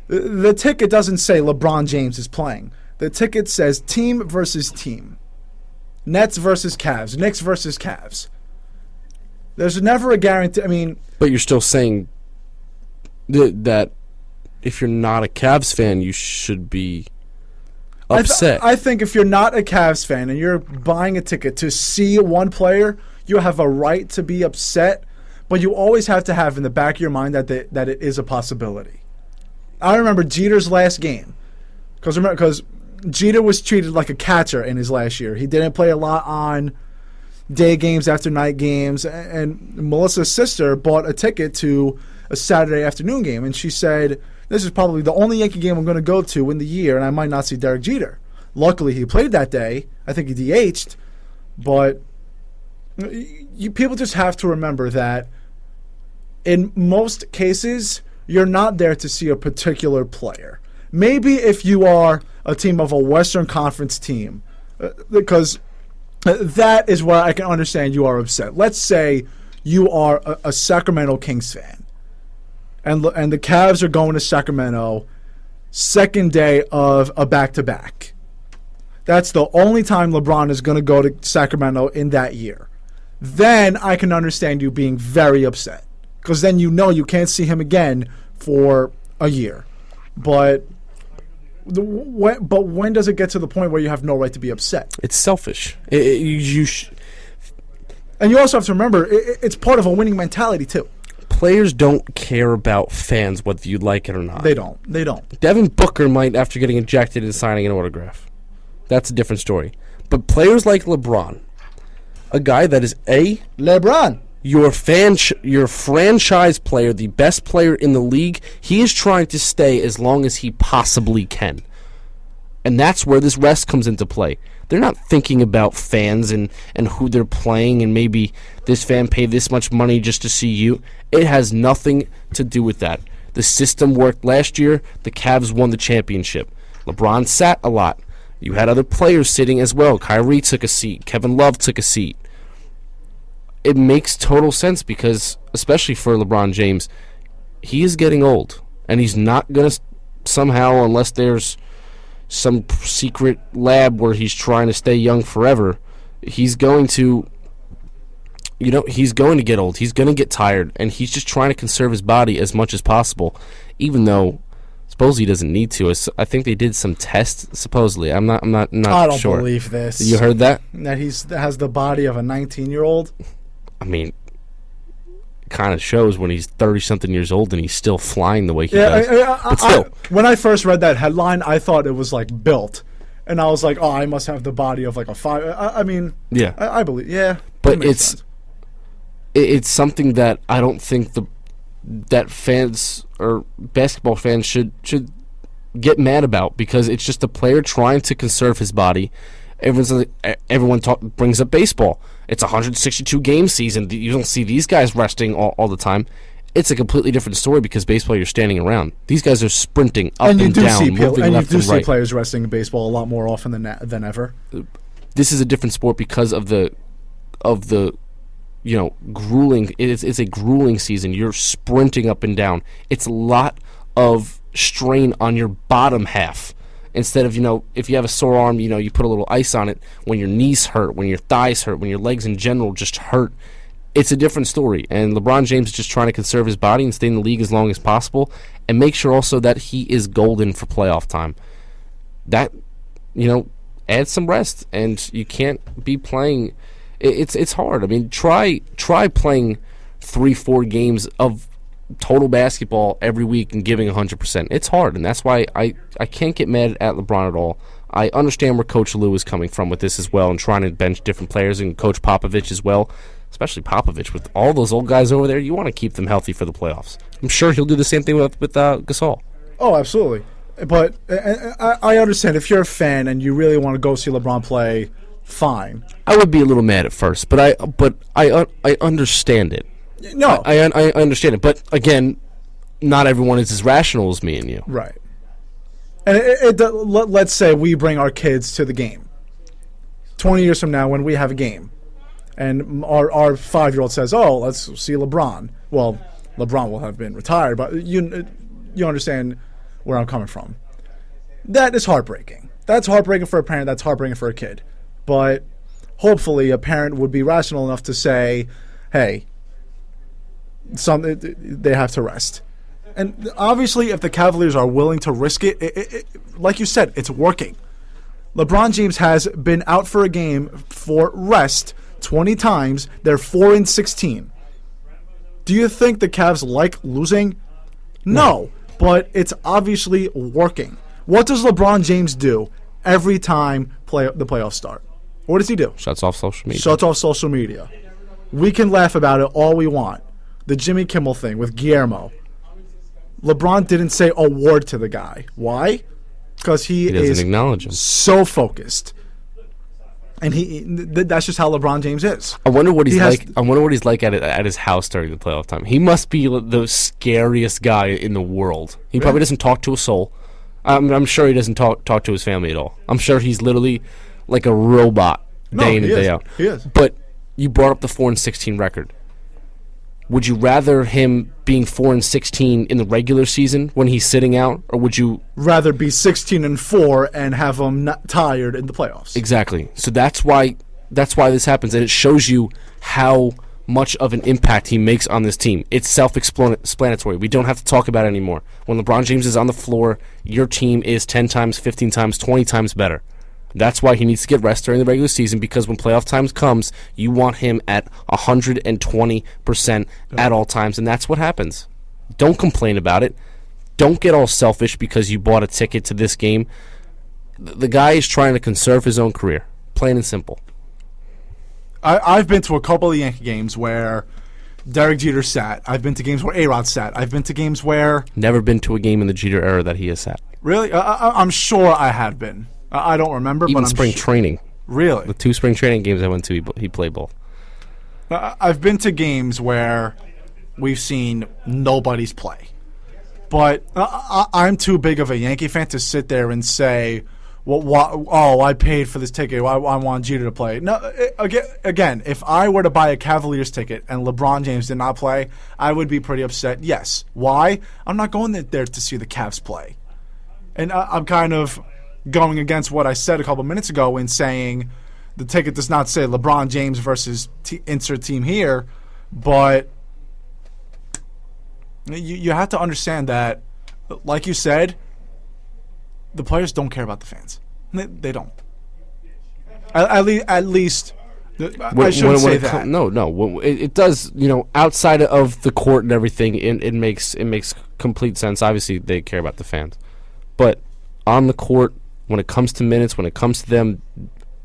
S2: The ticket doesn't say LeBron James is playing. The ticket says team versus team. Nets versus Cavs. Knicks versus Cavs. There's never a guarantee. I mean,
S10: but you're still saying that if you're not a Cavs fan, you should be upset.
S2: I think if you're not a Cavs fan and you're buying a ticket to see one player, you have a right to be upset, but you always have to have in the back of your mind that it is a possibility. I remember Jeter's last game, because Jeter was treated like a catcher in his last year. He didn't play a lot on day games after night games, and Melissa's sister bought a ticket to a Saturday afternoon game, and she said, this is probably the only Yankee game I'm going to go to in the year, and I might not see Derek Jeter. Luckily, he played that day. I think he DH'd, but people just have to remember that in most cases, you're not there to see a particular player. Maybe if you are a team of a Western Conference team, because that is where I can understand you are upset. Let's say you are a Sacramento Kings fan, and the Cavs are going to Sacramento second day of a back-to-back. That's the only time LeBron is going to go to Sacramento in that year. Then I can understand you being very upset, because then you know you can't see him again for a year. But when does it get to the point where you have no right to be upset?
S10: It's selfish.
S2: And you also have to remember, it's part of a winning mentality too.
S10: Players don't care about fans, whether you like it or not.
S2: They don't.
S10: Devin Booker might after getting ejected and signing an autograph. That's a different story. But players like LeBron, a guy that is
S2: LeBron,
S10: your franchise player, the best player in the league, he is trying to stay as long as he possibly can. And that's where this rest comes into play. They're not thinking about fans and who they're playing and maybe this fan paid this much money just to see you. It has nothing to do with that. The system worked last year. The Cavs won the championship. LeBron sat a lot. You had other players sitting as well. Kyrie took a seat. Kevin Love took a seat. It makes total sense because, especially for LeBron James, he is getting old. And he's not going to somehow, unless there's some secret lab where he's trying to stay young forever, he's going to, he's going to get old. He's going to get tired. And he's just trying to conserve his body as much as possible, even though supposedly he doesn't need to. I think they did some tests, supposedly. I'm not sure.
S2: I don't believe this.
S10: You heard that?
S2: That has the body of a 19-year-old?
S10: I mean, it kind of shows when he's 30-something years old and he's still flying the way he does. But still.
S2: When I first read that headline, I thought it was, built. And I was like, oh, I must have the body of, a 5. I mean,
S10: yeah.
S2: I believe, yeah.
S10: But it's something that I don't think that fans or basketball fans should get mad about, because it's just a player trying to conserve his body. Everyone brings up baseball. It's a 162-game season. You don't see these guys resting all the time. It's a completely different story because baseball, you're standing around. These guys are sprinting up and down, moving left and right.
S2: And you do see players resting in baseball a lot more often than ever.
S10: This is a different sport because of the grueling. It's a grueling season. You're sprinting up and down. It's a lot of strain on your bottom half. Instead of, if you have a sore arm, you put a little ice on it. When your knees hurt, when your thighs hurt, when your legs in general just hurt, it's a different story. And LeBron James is just trying to conserve his body and stay in the league as long as possible and make sure also that he is golden for playoff time. That, add some rest. And you can't be playing. It's hard. I mean, try playing 3-4 games of total basketball every week and giving 100%. It's hard, and that's why I can't get mad at LeBron at all. I understand where Coach Lou is coming from with this as well and trying to bench different players, and Coach Popovich as well, especially Popovich. With all those old guys over there, you want to keep them healthy for the playoffs. I'm sure he'll do the same thing with Gasol.
S2: Oh, absolutely. But I understand if you're a fan and you really want to go see LeBron play, fine.
S10: I would be a little mad at first, but I understand it.
S2: No,
S10: I understand it, but again, not everyone is as rational as me and you.
S2: Right. And let's say we bring our kids to the game. 20 years from now, when we have a game, and our 5-year-old says, "Oh, let's see LeBron." Well, LeBron will have been retired, but you understand where I'm coming from. That is heartbreaking. That's heartbreaking for a parent. That's heartbreaking for a kid. But hopefully, a parent would be rational enough to say, "Hey, they have to rest." And obviously, if the Cavaliers are willing to risk it, like you said, it's working. LeBron James has been out for a game for rest 20 times. They're 4-16. Do you think the Cavs like losing? No, but it's obviously working. What does LeBron James do every time the playoffs start? What does he do?
S10: Shuts off social media.
S2: Shuts off social media. We can laugh about it all we want. The Jimmy Kimmel thing with Guillermo. LeBron didn't say a word to the guy. Why? Because he
S10: doesn't acknowledge him.
S2: So focused. And that's just how LeBron James is.
S10: I wonder what he's like. I wonder what he's like at his house during the playoff time. He must be the scariest guy in the world. He probably doesn't talk to a soul. I'm sure he doesn't talk to his family at all. I'm sure he's literally like a robot day in and day out.
S2: He is.
S10: But you brought up the 4-16 record. Would you rather him being 4-16 in the regular season when he's sitting out, or would you
S2: rather be 16-4 and have him not tired in the playoffs?
S10: Exactly. So that's why this happens, and it shows you how much of an impact he makes on this team. It's self-explanatory. We don't have to talk about it anymore. When LeBron James is on the floor, your team is 10 times, 15 times, 20 times better. That's why he needs to get rest during the regular season, because when playoff times comes, you want him at 120% at all times, and that's what happens. Don't complain about it. Don't get all selfish because you bought a ticket to this game. The guy is trying to conserve his own career, plain and simple.
S2: I've been to a couple of Yankee games where Derek Jeter sat. I've been to games where A-Rod sat. I've been to games where...
S10: Never been to a game in the Jeter era that he has sat.
S2: Really? I'm sure I have been. I don't remember,
S10: even
S2: but I'm
S10: spring training.
S2: Really?
S10: The 2 spring training games I went to, he played both.
S2: I've been to games where we've seen nobody's play. But I'm too big of a Yankee fan to sit there and say, well, I paid for this ticket. I want Jeter to play. No, again, if I were to buy a Cavaliers ticket and LeBron James did not play, I would be pretty upset. Yes. Why? I'm not going there to see the Cavs play. And I'm kind of going against what I said a couple minutes ago in saying the ticket does not say LeBron James versus insert team here, but you have to understand that, like you said, the players don't care about the fans. They don't. At least I shouldn't say that.
S10: No. It does. Outside of the court and everything, it makes complete sense. Obviously, they care about the fans, but on the court, when it comes to minutes, when it comes to them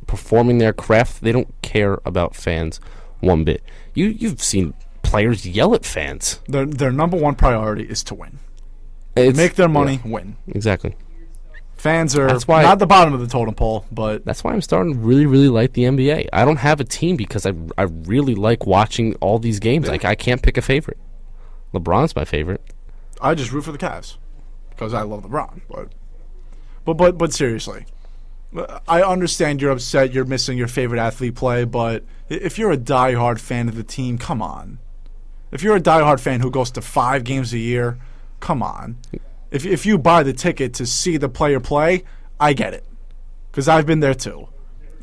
S10: performing their craft, they don't care about fans one bit. You've seen players yell at fans.
S2: Their number one priority is to win. Make their money, win.
S10: Exactly.
S2: Fans are not the bottom of the totem pole, but...
S10: That's why I'm starting to really, really like the NBA. I don't have a team because I really like watching all these games. Like, I can't pick a favorite. LeBron's my favorite.
S2: I just root for the Cavs because I love LeBron, But seriously, I understand you're upset you're missing your favorite athlete play, but if you're a diehard fan of the team, come on. If you're a diehard fan who goes to 5 games a year, come on. If you buy the ticket to see the player play, I get it, because I've been there too.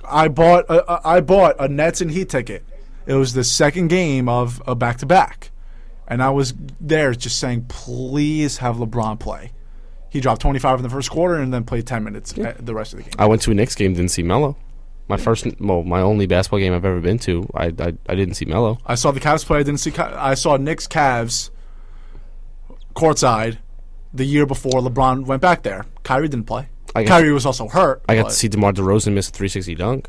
S2: I bought a Nets and Heat ticket, It was the second game of a back-to-back. And I was there just saying, please have LeBron play. He dropped 25 in the first quarter and then played 10 minutes the rest of the game.
S10: I went to a Knicks game, didn't see Melo. My only basketball game I've ever been to, I didn't see Melo.
S2: I saw the Cavs play. I saw Knicks Cavs courtside the year before LeBron went back there. Kyrie didn't play. Kyrie was also hurt.
S10: I got to see DeMar DeRozan miss a 360 dunk.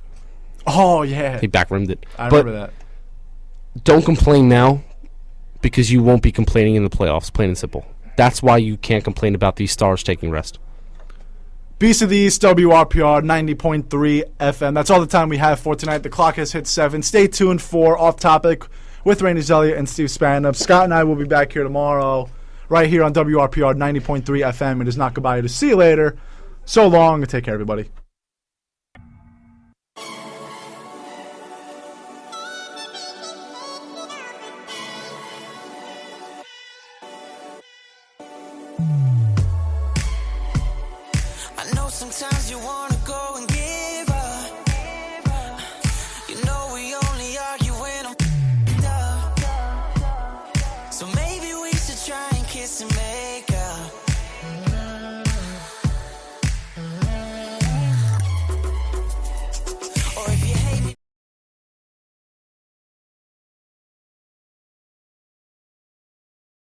S2: Oh, yeah.
S10: He back-rimmed it.
S2: I remember that.
S10: Don't complain now because you won't be complaining in the playoffs, plain and simple. That's why you can't complain about these stars taking rest.
S2: Beast of the East, WRPR 90.3 FM. That's all the time we have for tonight. The clock has hit 7. Stay tuned for Off Topic with Rainey Zelia and Steve Spanup. Scott and I will be back here tomorrow right here on WRPR 90.3 FM. It is not goodbye. To see you later. So long and take care, everybody.